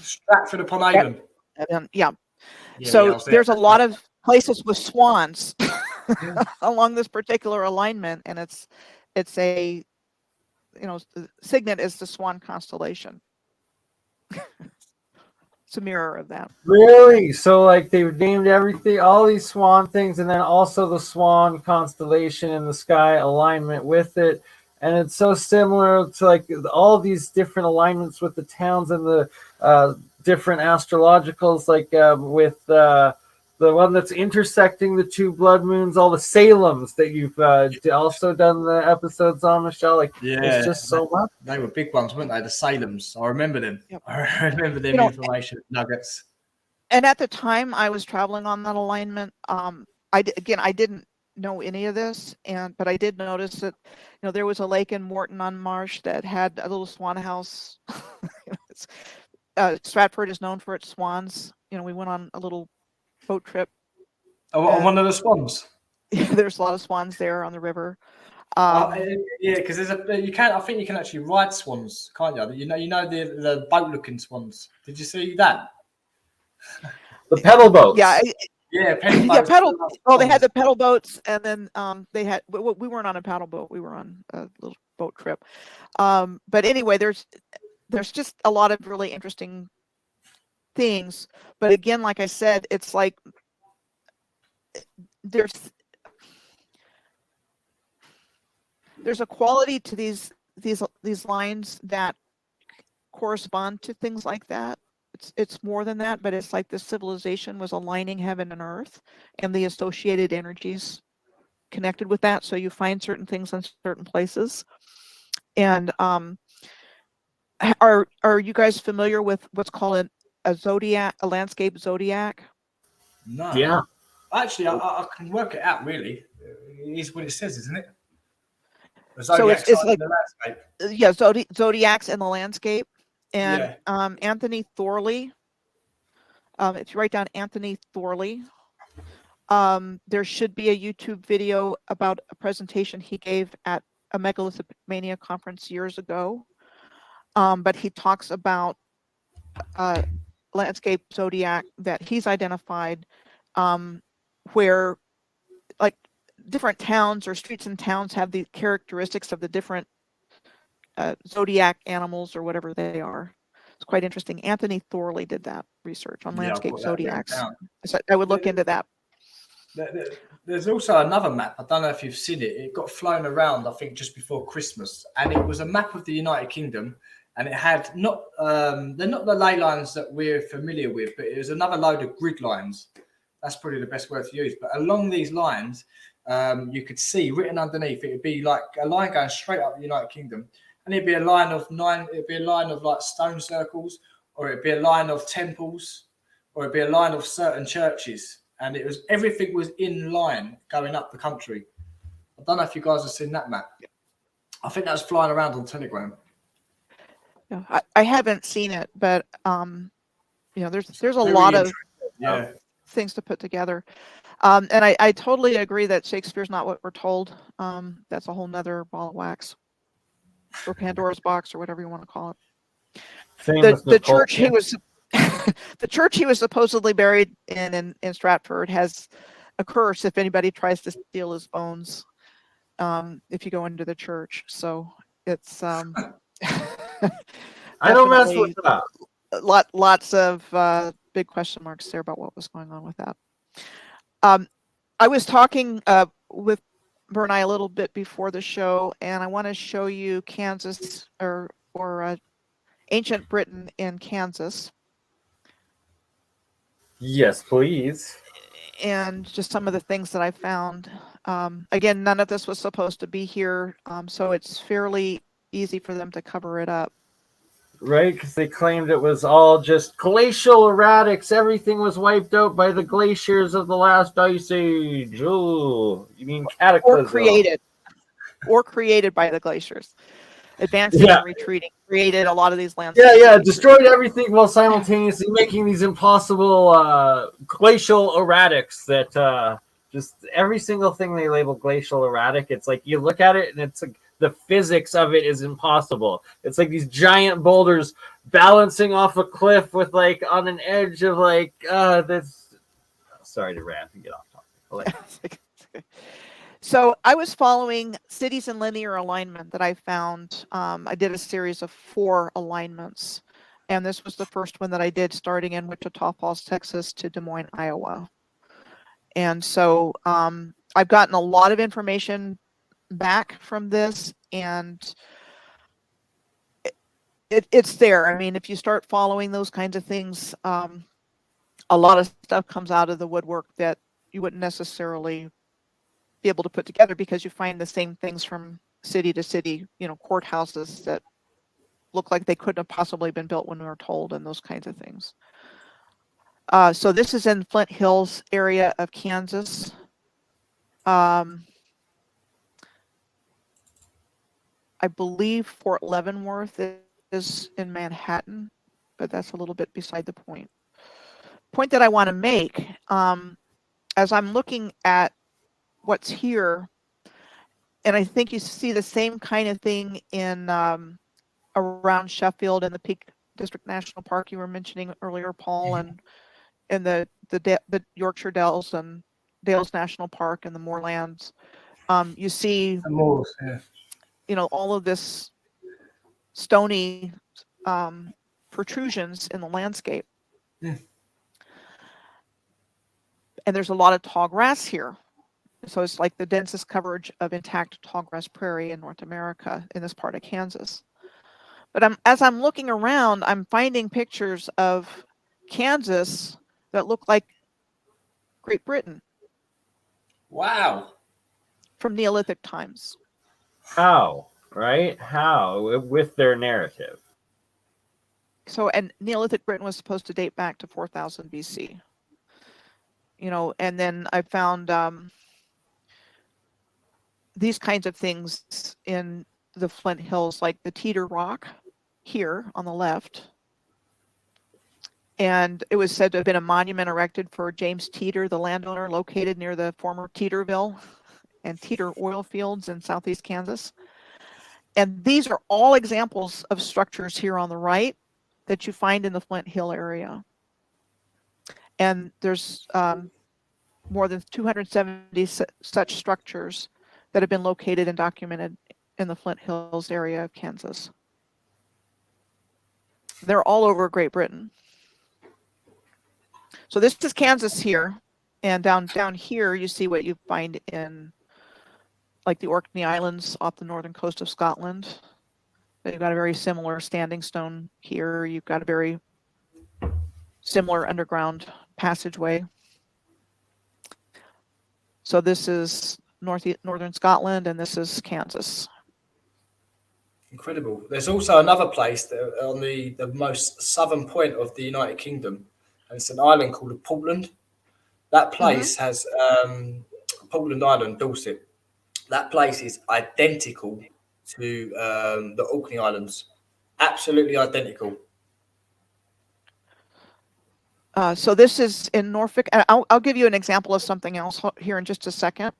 Stratford upon Avon. Yeah. So there's a lot of places with swans along this particular alignment, and it's a, you know, Signet is the swan constellation. It's a mirror of that. Really? So like they've named everything, all these swan things, and then also the swan constellation in the sky alignment with it. And it's so similar to like all these different alignments with the towns and the different astrologicals, like with the one that's intersecting the two blood moons, all the Salems that you've also done the episodes on, Michelle. Like, it's just so much. They were big ones, weren't they? The Salems. I remember them. Yep. I remember them information nuggets. And at the time I was traveling on that alignment, I didn't know any of this, but I did notice that, you know, there was a lake in Morton on Marsh that had a little swan house. Stratford is known for its swans. You know, we went on a little boat trip. Oh, on one of the swans. There's a lot of swans there on the river. Yeah, because I think you can actually ride swans, can't you? You know the boat-looking swans. Did you see that? The pedal boats. Yeah. Pedal boats. Well, they had the pedal boats, and then they had. We weren't on a paddle boat. We were on a little boat trip. But anyway, there's just a lot of really interesting things. But again, like I said, it's like there's a quality to these lines that correspond to things like that. It's more than that, but it's like the civilization was aligning heaven and earth and the associated energies connected with that. So you find certain things in certain places. And are you guys familiar with what's called a zodiac, a landscape zodiac? No. Yeah. Actually, I can work it out. Really, it is what it says, isn't it? So it's like the landscape. Yeah, zodiacs in the landscape. And Anthony Thorley, if you write down Anthony Thorley, there should be a YouTube video about a presentation he gave at a Megalithmania conference years ago. But he talks about landscape zodiac that he's identified, where like different towns or streets and towns have the characteristics of the different zodiac animals or whatever they are. It's quite interesting. Anthony Thorley did that research on landscape zodiacs. So I would look into that. There's also another map. I don't know if you've seen it. It got flown around, I think, just before Christmas, and it was a map of the United Kingdom, and it had they're not the ley lines that we're familiar with, but it was another load of grid lines. That's probably the best word to use. But along these lines, you could see written underneath, it would be like a line going straight up the United Kingdom. And it'd be a line of 9, it'd be a line of like stone circles, or it'd be a line of temples, or it'd be a line of certain churches. and everything was in line going up the country. I don't know if you guys have seen that map. I think that was flying around on Telegram. Yeah, I haven't seen it, but there's a Very lot of things to put together. And I totally agree that Shakespeare's not what we're told. That's a whole nother ball of wax, or Pandora's box, or whatever you want to call it. The church he was the church he was supposedly buried in Stratford has a curse if anybody tries to steal his bones. If you go into the church, so it's I don't mess with that. Lots of big question marks there about what was going on with that. I was talking with BurnEye a little bit before the show, and I want to show you Kansas or ancient Britain in Kansas. Yes, please. And just some of the things that I found. Again, none of this was supposed to be here, so it's fairly easy for them to cover it up. Right, because they claimed it was all just glacial erratics. Everything was wiped out by the glaciers of the last ice age. Oh, you mean cataclysm? Or created by the glaciers. Advancing and retreating created a lot of these landscapes. Yeah, destroyed everything while simultaneously making these impossible glacial erratics that just every single thing they label glacial erratic, it's like you look at it and it's like the physics of it is impossible. It's like these giant boulders balancing off a cliff with like on an edge of like this. Sorry to rant and get off topic. So I was following cities in linear alignment that I found. I did a series of 4 alignments, and this was the first one that I did, starting in Wichita Falls, Texas to Des Moines, Iowa. And so I've gotten a lot of information back from this, and it's there. I mean, if you start following those kinds of things, a lot of stuff comes out of the woodwork that you wouldn't necessarily be able to put together, because you find the same things from city to city, courthouses that look like they couldn't have possibly been built when we were told, and those kinds of things. So this is in Flint Hills area of Kansas. I believe Fort Leavenworth is in Manhattan, but that's a little bit beside the point. Point that I want to make, as I'm looking at what's here, and I think you see the same kind of thing in around Sheffield and the Peak District National Park you were mentioning earlier, Paul, and in the Yorkshire Dales and Dales National Park and the moorlands. You see The moors, yeah. All of this stony protrusions in the landscape. Yeah. And there's a lot of tall grass here. So it's like the densest coverage of intact tall grass prairie in North America in this part of Kansas. But as I'm looking around, I'm finding pictures of Kansas that look like Great Britain. Wow. From Neolithic times. How? Right? How? With their narrative. So, and Neolithic Britain was supposed to date back to 4000 BC. And then I found these kinds of things in the Flint Hills, like the Teeter Rock here on the left. And it was said to have been a monument erected for James Teeter, the landowner located near the former Teeterville and Teeter oil fields in southeast Kansas. And these are all examples of structures here on the right that you find in the Flint Hill area. And there's more than 270 such structures that have been located and documented in the Flint Hills area of Kansas. They're all over Great Britain. So this is Kansas here, and down here you see what you find in like the Orkney Islands off the northern coast of Scotland. You've got a very similar standing stone here. You've got a very similar underground passageway. So this is northern Scotland, and this is Kansas. Incredible. There's also another place that on the most southern point of the United Kingdom, and it's an island called Portland. That place has Portland Island, Dorset. That place is identical to the Orkney Islands. Absolutely identical. So this is in Norfolk. And I'll give you an example of something else here in just a second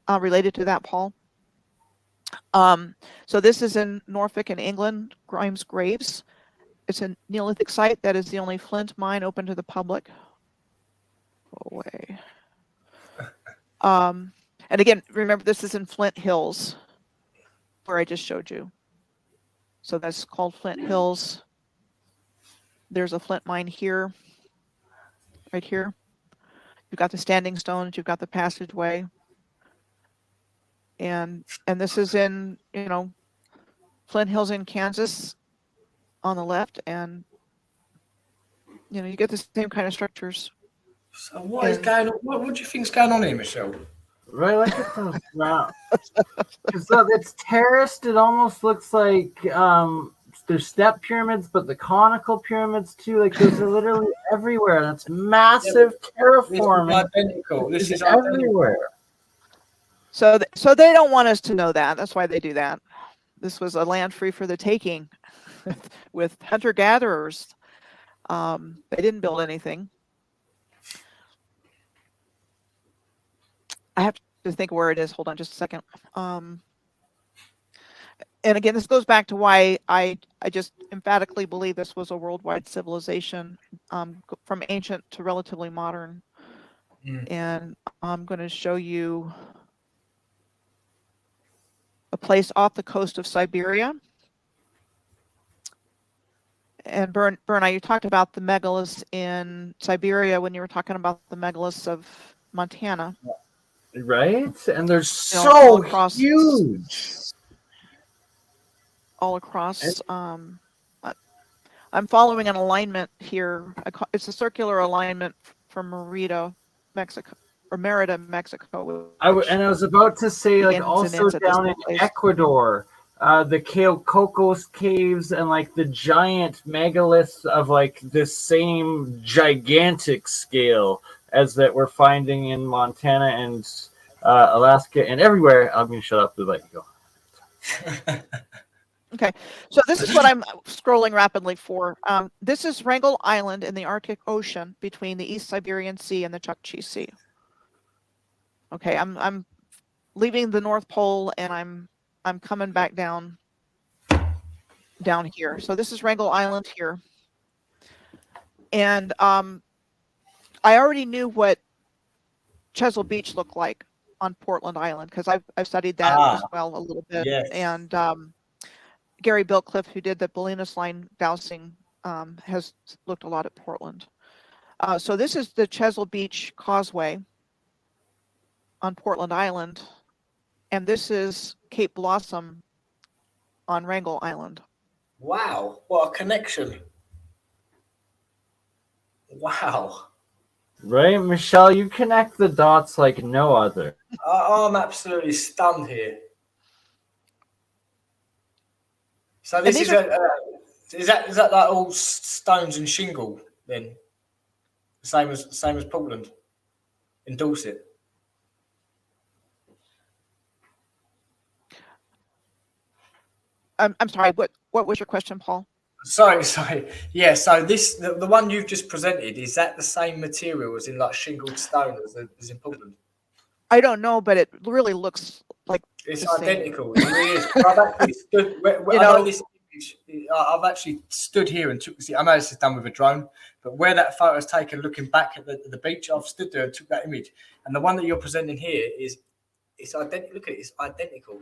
related to that, Paul. So this is in Norfolk in England, Grimes Graves. It's a Neolithic site that is the only flint mine open to the public. Go away. And again, remember, this is in Flint Hills, where I just showed you. So that's called Flint Hills. There's a flint mine here, right here. You've got the standing stones, you've got the passageway. And this is in, Flint Hills in Kansas on the left, and you get the same kind of structures. So what is going on? What do you think's going on here, Michelle? Right, like it's round. So it's terraced. It almost looks like there's step pyramids, but the conical pyramids too. Like those are literally everywhere. That's massive terraforming. This is everywhere. So they don't want us to know that. That's why they do that. This was a land free for the taking, with hunter-gatherers. They didn't build anything. I have to think where it is. Hold on just a second. And again, this goes back to why I just emphatically believe this was a worldwide civilization, from ancient to relatively modern. And I'm going to show you a place off the coast of Siberia. And BurnEye, you talked about the megaliths in Siberia when you were talking about the megaliths of Montana. Right? And they're so huge. All across. I'm following an alignment here. It's a circular alignment from Merida, Mexico. And I was about to say, like, also down in Ecuador, the Cocos caves and like the giant megaliths of like this same gigantic scale as that we're finding in Montana and Alaska and everywhere. I'm going to shut up and let you go. Okay, so this is what I'm scrolling rapidly for. This is Wrangel Island in the Arctic Ocean between the East Siberian Sea and the Chukchi Sea. Okay, I'm leaving the North Pole and I'm coming back down here. So this is Wrangel Island here. And I already knew what Chesil Beach looked like on Portland Island because I've studied that as well a little bit. Yes. And Gary Biltcliffe, who did the Bolinas line dowsing, has looked a lot at Portland. So this is the Chesil Beach Causeway on Portland Island, and this is Cape Blossom on Wrangel Island. Wow, what a connection. Wow. Right, Michelle, you connect the dots like no other. I'm absolutely stunned here. So this is that like all stones and shingle then? Same as Portland in Dorset. I'm sorry. What was your question, Paul? Sorry. Yeah. So the one you've just presented, is that the same material as in like shingled stone as in Portland? I don't know, but it really looks like it's identical. It really is. I've actually stood. I know this image. I've actually stood here and took. I know this is done with a drone, but where that photo is taken, looking back at the beach, I've stood there and took that image. And the one that you're presenting here it's identical. Look at it. It's identical.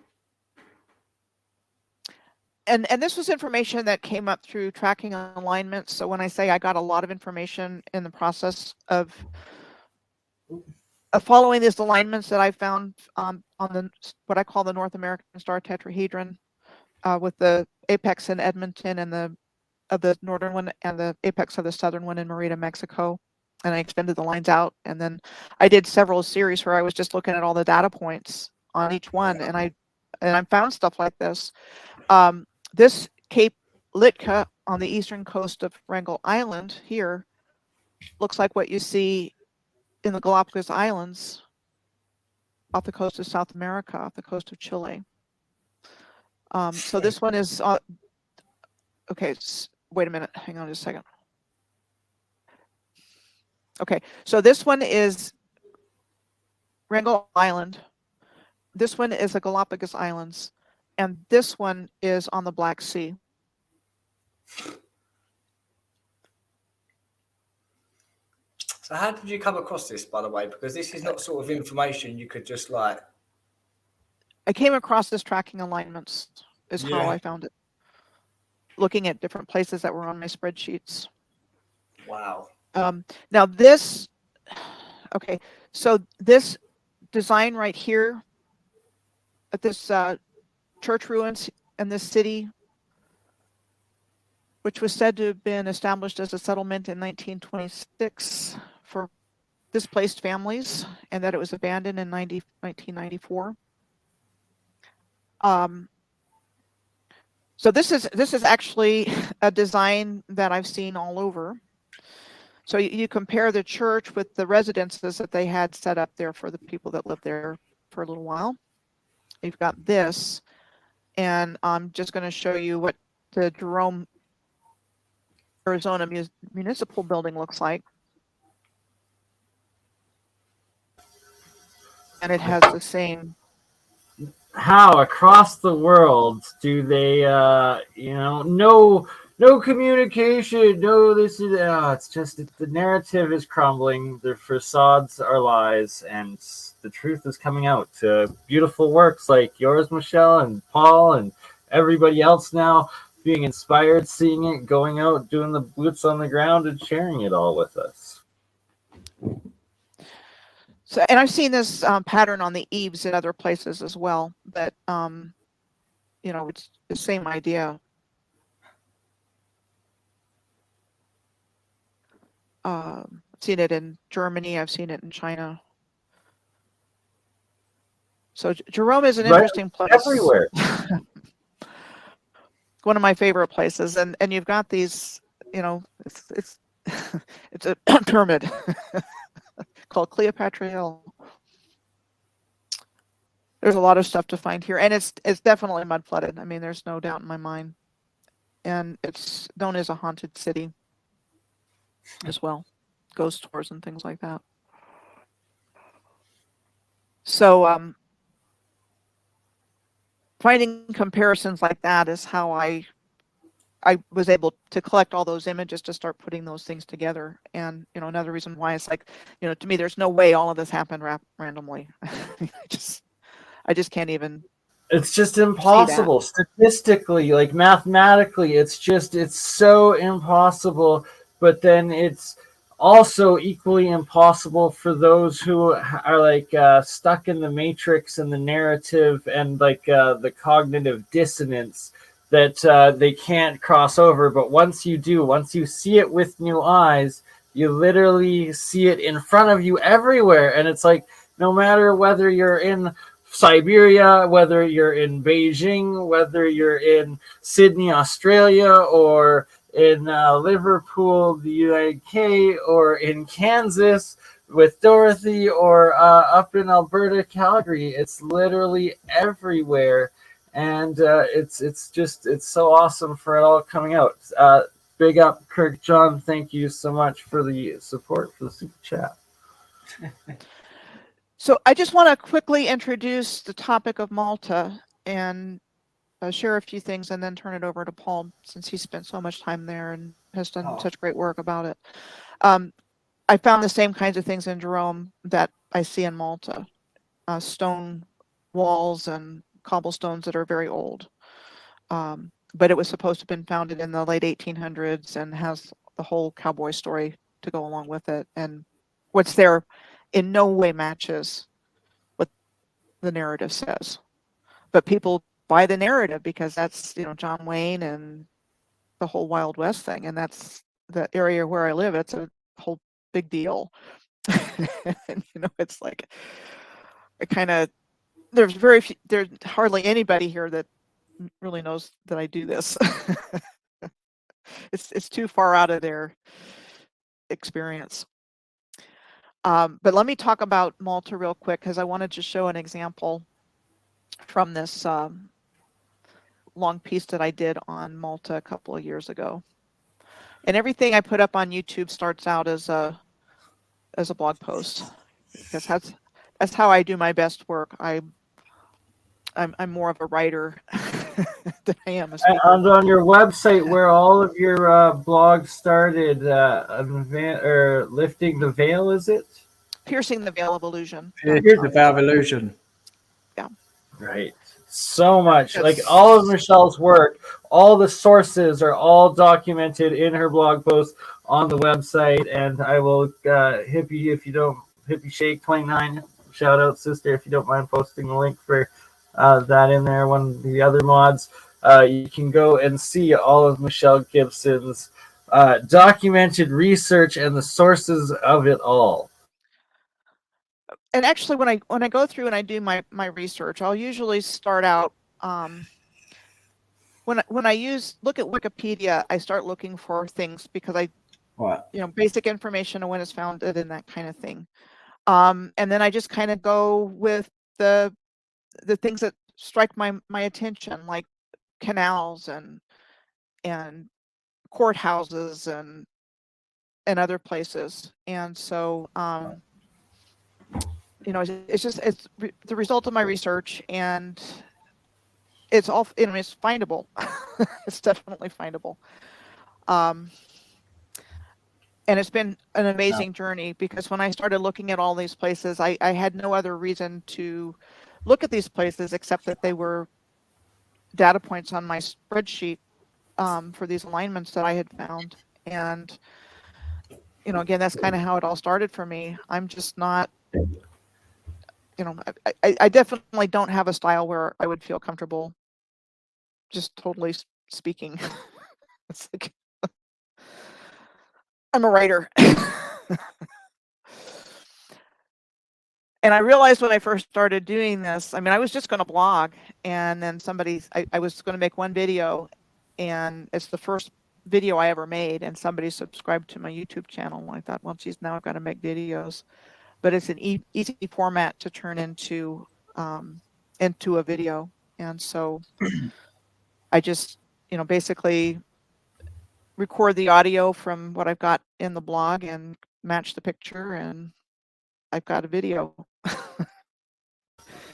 And this was information that came up through tracking alignments. So when I say I got a lot of information in the process of following these alignments that I found on the what I call the North American star tetrahedron, with the apex in Edmonton and the northern one and the apex of the southern one in Merida, Mexico. And I extended the lines out, and then I did several series where I was just looking at all the data points on each one, and I found stuff like this. This Cape Litka on the eastern coast of Wrangel Island here looks like what you see in the Galapagos Islands, off the coast of South America, off the coast of Chile. So this one is, okay, wait a minute, hang on just a second. Okay, so this one is Wrangel Island. This one is the Galapagos Islands, and this one is on the Black Sea. So how did you come across this, by the way? Because this is not sort of information you could just like... I came across this tracking alignments is Yeah. how I found it. Looking at different places that were on my spreadsheets. Wow. Now this, okay, so this design right here at this church ruins in this city, which was said to have been established as a settlement in 1926 for displaced families, and that it was abandoned in 1994. So this is actually a design that I've seen all over. So you compare the church with the residences that they had set up there for the people that lived there for a little while. You've got this, and I'm just going to show you what the Jerome, Arizona Municipal Building looks like. And it has the same. How across the world do they, no communication, no this is, it's just the narrative is crumbling, the facades are lies, and the truth is coming out to beautiful works like yours, Michelle, and Paul, and everybody else now being inspired, seeing it, going out, doing the boots on the ground, and sharing it all with us. So, and I've seen this pattern on the eaves in other places as well, but, it's the same idea. I've seen it in Germany. I've seen it in China. So Jerome is an interesting place. Everywhere. One of my favorite places. And you've got these, it's it's a pyramid called Cleopatra Hill. There's a lot of stuff to find here, and it's definitely mud flooded. I mean, there's no doubt in my mind. And it's known as a haunted city as well, ghost tours and things like that. So finding comparisons like that is how I was able to collect all those images to start putting those things together. And another reason why it's like, to me, there's no way all of this happened randomly. I just can't even. It's just impossible statistically, like mathematically. It's so impossible. But then it's also equally impossible for those who are like stuck in the matrix and the narrative and like the cognitive dissonance that they can't cross over. But once you do, once you see it with new eyes, you literally see it in front of you everywhere. And it's like, no matter whether you're in Siberia, whether you're in Beijing, whether you're in Sydney, Australia, or in Liverpool, the UK, or in Kansas with Dorothy, or up in Alberta, Calgary, it's literally everywhere. And it's so awesome for it all coming out. Big up, Kirk John. Thank you so much for the support for the super chat. So I just want to quickly introduce the topic of Malta and share a few things, and then turn it over to Paul, since he spent so much time there and has done such great work about it. I found the same kinds of things in Jerome that I see in Malta. Stone walls and cobblestones that are very old. But it was supposed to have been founded in the late 1800s and has the whole cowboy story to go along with it. And what's there in no way matches what the narrative says. But people buy the narrative because that's, John Wayne and the whole Wild West thing. And that's the area where I live. It's a whole big deal. And, it's like, it kind of, there's hardly anybody here that really knows that I do this. It's too far out of their experience. But let me talk about Malta real quick, because I wanted to show an example from this long piece that I did on Malta a couple of years ago. And everything I put up on YouTube starts out as a blog post, because that's how I do my best work. I'm more of a writer than I am a speaker. And on your website, where all of your blogs started, or lifting the veil, is it? Piercing the Veil of Illusion. Here's the Veil of Illusion. Yeah. Right. So much. Yes. Like all of Michelle's work, all the sources are all documented in her blog post on the website. And I will Hippie Shake 29, shout out sister, if you don't mind posting the link for that in there. One of the other mods. You can go and see all of Michelle Gibson's documented research and the sources of it all. And actually, when I go through and I do my research, I'll usually start out when I look at Wikipedia, I start looking for things because basic information on when it's founded and that kind of thing. And then I just kind of go with the things that strike my attention, like canals and courthouses and other places. And so it's the result of my research, and it's all it's findable. It's definitely findable. And it's been an amazing journey, because when I started looking at all these places, I had no other reason to look at these places except that they were data points on my spreadsheet for these alignments that I had found. And again, that's kind of how it all started for me. I'm just not, I definitely don't have a style where I would feel comfortable just totally speaking. It's like, I'm a writer. And I realized when I first started doing this, I was just going to blog, and then I was going to make one video, and it's the first video I ever made, and somebody subscribed to my YouTube channel, and I thought, well, geez, now I've got to make videos. But it's an easy format to turn into a video. And so I just, basically record the audio from what I've got in the blog and match the picture, and I've got a video.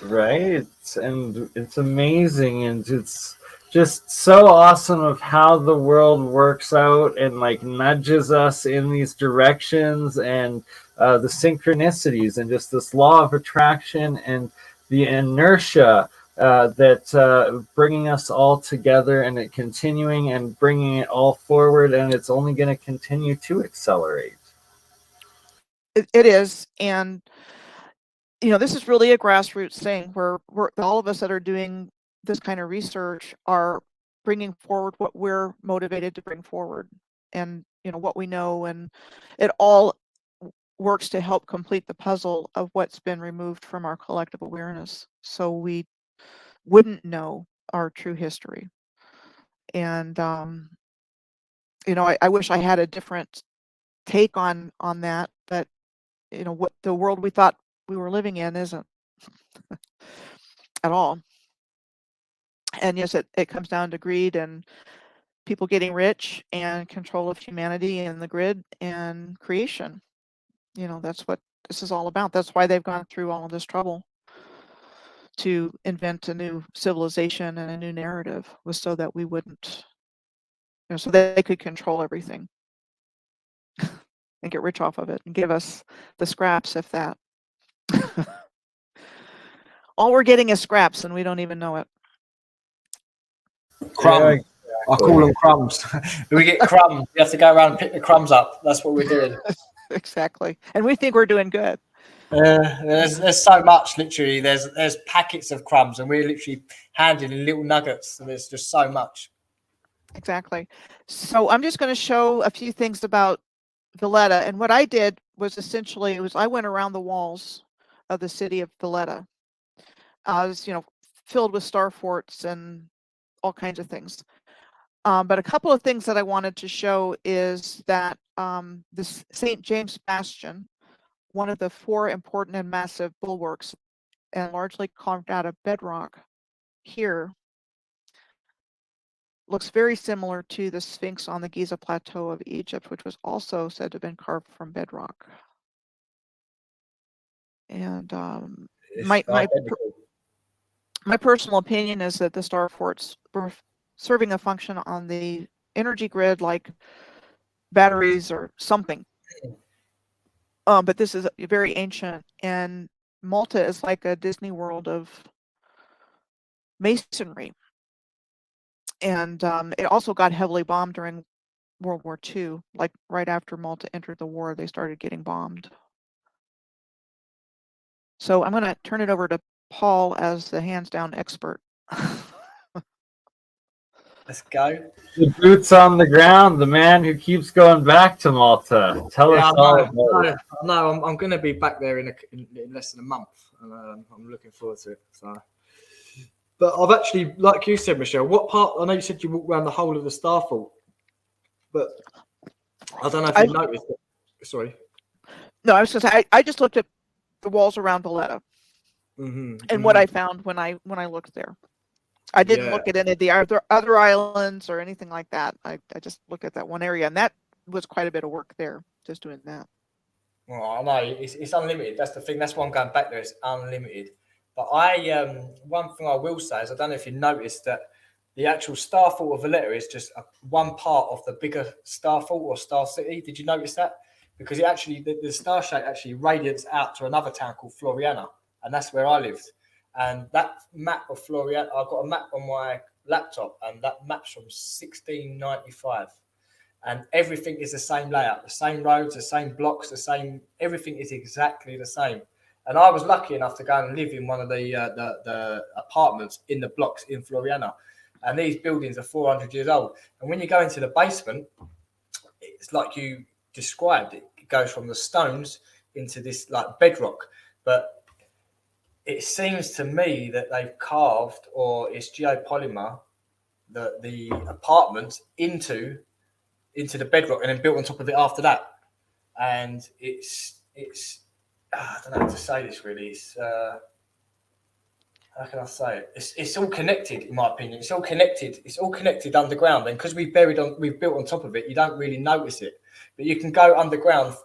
Right. And it's amazing, and it's just so awesome of how the world works out and like nudges us in these directions, and the synchronicities, and just this law of attraction and the inertia that bringing us all together, and it continuing and bringing it all forward, and it's only going to continue to accelerate. It is. And this is really a grassroots thing where all of us that are doing this kind of research are bringing forward what we're motivated to bring forward, and what we know, and it all works to help complete the puzzle of what's been removed from our collective awareness, so we wouldn't know our true history. And I wish I had a different take on that, but what the world we thought we were living in isn't at all. And yes, it comes down to greed and people getting rich and control of humanity and the grid and creation. That's what this is all about. That's why they've gone through all of this trouble to invent a new civilization and a new narrative, was so that we wouldn't, so that they could control everything and get rich off of it and give us the scraps, if that. All we're getting is scraps, and we don't even know it. Crumbs. I call them crumbs. We get crumbs. We have to go around and pick the crumbs up. That's what we're doing. Exactly. And we think we're doing good. There's so much, literally. There's packets of crumbs, and we're literally handing in little nuggets. And there's just so much. Exactly. So I'm just going to show a few things about Valletta. And what I did was essentially, I went around the walls of the city of Valletta. It was, filled with star forts and all kinds of things. But a couple of things that I wanted to show is that this St. James Bastion one of the 4 important and massive bulwarks and largely carved out of bedrock here looks very similar to the Sphinx on the Giza Plateau of Egypt, which was also said to have been carved from bedrock. And my personal opinion is that the star forts were serving a function on the energy grid, like batteries or something. But this is very ancient, and Malta is like a Disney World of masonry. And it also got heavily bombed during World War II. Like right after Malta entered the war, they started getting bombed. So I'm going to turn it over to Paul as the hands down expert. Let's go. The boots on the ground, the man who keeps going back to Malta. Tell us all about it. No, I'm going to be back there in less than a month, and I'm looking forward to it. So, but I've actually, like you said, Michelle, what part? I know you said you walked around the whole of the Starfall, but I don't know if you noticed it. Sorry. No, I was going to say I just looked at the walls around Valletta, and what I found when I looked there. I didn't look at any of the other islands or anything like that. I just looked at that one area, and that was quite a bit of work there, just doing that. Well, I know it's unlimited. That's the thing. That's why I'm going back there. It's unlimited. But one thing I will say is I don't know if you noticed that the actual Starfall of Valletta is just one part of the bigger Starfall or Star City. Did you notice that? Because it actually the star shape actually radiates out to another town called Floriana, and that's where I lived. And that map of Floriana, I've got a map on my laptop, and that map's from 1695. And everything is the same layout, the same roads, the same blocks, the same, everything is exactly the same. And I was lucky enough to go and live in one of the apartments in the blocks in Floriana. And these buildings are 400 years old. And when you go into the basement, it's like you described it. It goes from the stones into this like bedrock. But it seems to me that they've carved, or it's geopolymer, the apartment into the bedrock and then built on top of it after that. And it's I don't know how to say this really. It's how can I say it? It's all connected, in my opinion. It's all connected. It's all connected underground. And because we've built on top of it, you don't really notice it. But you can go underground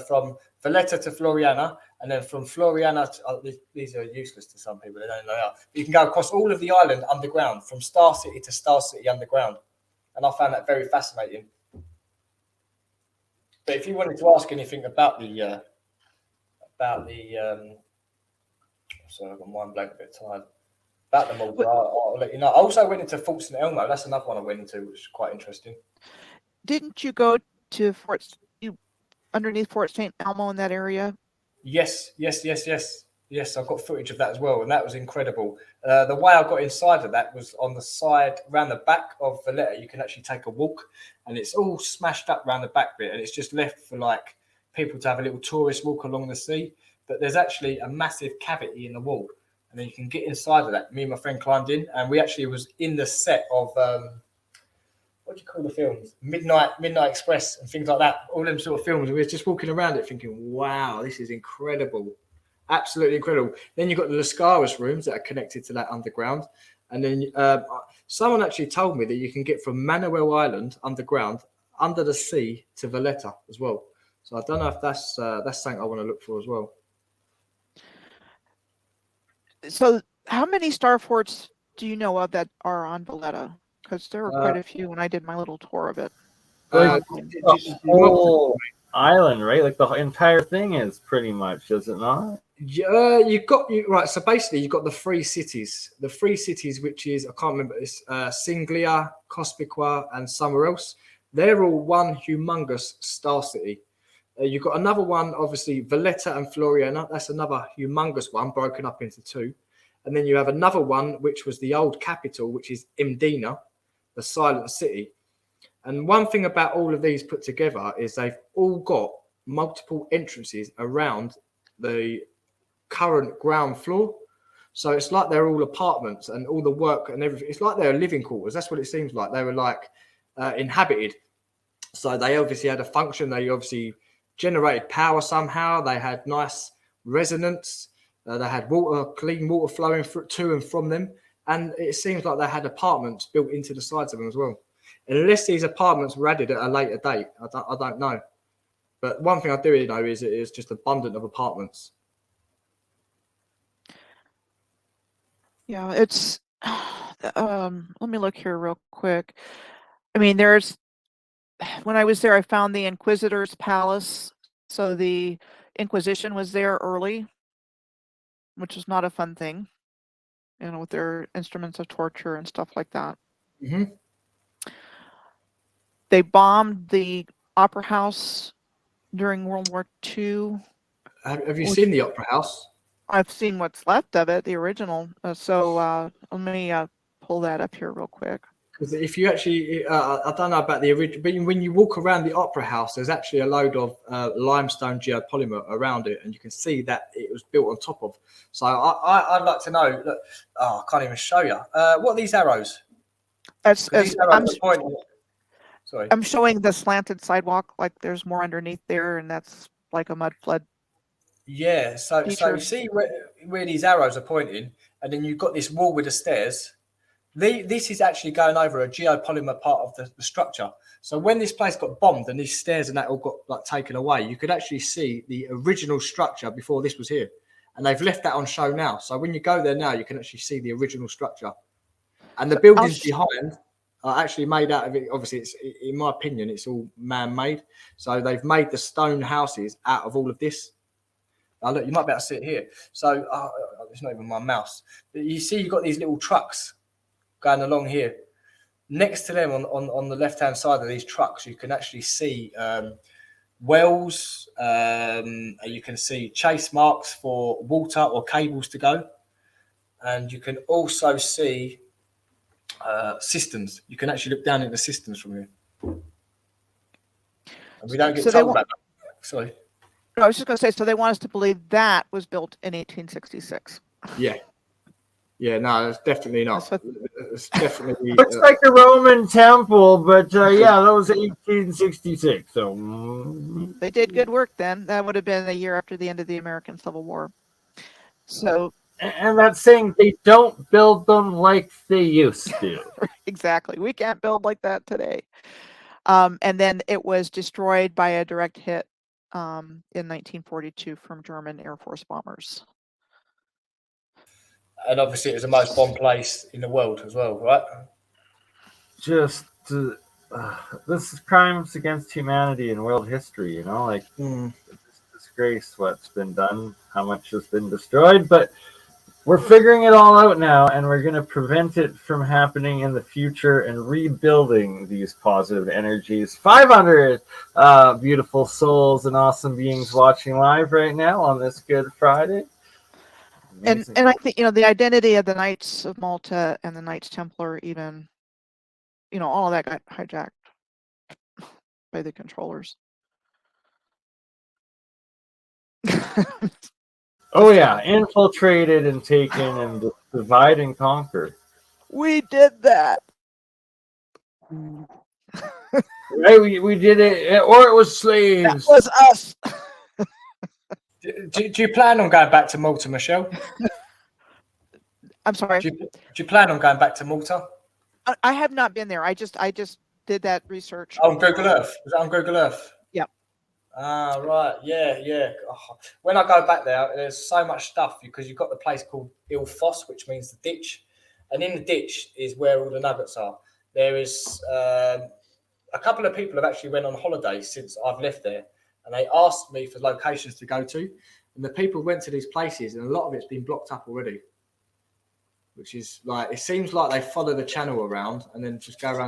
from Valletta to Floriana, and then from Floriana to, these are useless to some people, they don't know how. But you can go across all of the island underground, from Star City to Star City underground. And I found that very fascinating. But if you wanted to ask anything about the sorry, I've got mind blank, a bit tired. About the Malta, I'll let you know. I also went into Fort St. Elmo. That's another one I went into, which is quite interesting. Didn't you go to underneath Fort St. Elmo in that area? Yes. I've got footage of that as well, and that was incredible. The way I got inside of that was on the side, around the back of Valletta. You can actually take a walk, and it's all smashed up around the back bit, and it's just left for like people to have a little tourist walk along the sea. But there's actually a massive cavity in the wall, and then you can get inside of that. Me and my friend climbed in, and we actually was in the set of what do you call the films? Midnight Express and things like that. All them sort of films. We were just walking around it thinking, wow, this is incredible. Absolutely incredible. Then you've got the Lascaris rooms that are connected to that underground. And then someone actually told me that you can get from Manuel Island underground, under the sea, to Valletta as well. So I don't know if that's something I want to look for as well. So how many star forts do you know of that are on Valletta? Because there were quite a few when I did my little tour of it. The whole island, right? Like the entire thing is pretty much, is it not? Yeah, right. So basically, you've got the three cities. The three cities, which is, I can't remember, it's Singlia, Cospiqua, and somewhere else. They're all one humongous star city. You've got another one, obviously, Valletta and Floriana. That's another humongous one, broken up into two. And then you have another one, which was the old capital, which is Mdina, the silent city. And one thing about all of these put together is they've all got multiple entrances around the current ground floor. So it's like they're all apartments and all the work and everything. It's like they're living quarters. That's what it seems like. They were like inhabited. So they obviously had a function. They obviously generated power somehow. They had nice resonance. They had water, clean water flowing to and from them. And it seems like they had apartments built into the sides of them as well. Unless these apartments were added at a later date, I don't know. But one thing I do know is it is just abundant of apartments. Yeah, it's let me look here real quick. I mean, when I was there, I found the Inquisitor's Palace. So the Inquisition was there early, which was not a fun thing, with their instruments of torture and stuff like that. Mm-hmm. They bombed the Opera House during World War II. Have you seen the Opera House? I've seen what's left of it, the original. So let me pull that up here real quick. Because if you actually, I don't know about the original, but when you walk around the Opera House, there's actually a load of limestone geopolymer around it, and you can see that it was built on top of. So I'd like to know. Look, I can't even show you. What are these arrows? I'm showing the slanted sidewalk, like there's more underneath there, and that's like a mud flood. Yeah, so you see where these arrows are pointing, and then you've got this wall with the stairs. This is actually going over a geopolymer part of the structure. So when this place got bombed and these stairs and that all got taken away, you could actually see the original structure before this was here. And they've left that on show now. So when you go there now, you can actually see the original structure. And the buildings behind are actually made out of it. Obviously, in my opinion, it's all man-made. So they've made the stone houses out of all of this. Now, look, you might be able to see it here. So it's not even my mouse. But you see you've got these little trucks going along here. Next to them on the left-hand side of these trucks, you can actually see wells. You can see chase marks for water or cables to go. And you can also see cisterns. You can actually look down into cisterns from here. And we don't get told about that. Sorry. No, I was just going to say, so they want us to believe that was built in 1866. Yeah. Yeah, no, it's definitely not. It's definitely looks like a Roman temple, but yeah, that was 1866. So they did good work then. That would have been a year after the end of the American Civil War. So, and that's saying they don't build them like they used to. Exactly. We can't build like that today. And then it was destroyed by a direct hit in 1942 from German Air Force bombers. And obviously, it was the most bombed place in the world as well, right? Just this is crimes against humanity in world history. It's disgrace what's been done, how much has been destroyed. But we're figuring it all out now, and we're going to prevent it from happening in the future and rebuilding these positive energies. 500 beautiful souls and awesome beings watching live right now on this Good Friday. And I think, the identity of the Knights of Malta and the Knights Templar, even, all of that got hijacked by the controllers. Oh yeah, infiltrated and taken and divide and conquer. We did that. Right, we did it, or it was slaves. That was us. Do you plan on going back to Malta, Michelle? I'm sorry. Do you plan on going back to Malta? I have not been there. I just did that research. On Google Earth. Was that on Google Earth? Yep. Ah, right. Yeah. Oh, when I go back there, there's so much stuff because you've got the place called Il Foss, which means the ditch. And in the ditch is where all the nuggets are. There is a couple of people have actually went on holiday since I've left there. And they asked me for locations to go to. And the people went to these places and a lot of it's been blocked up already. Which is it seems like they follow the channel around and then just go around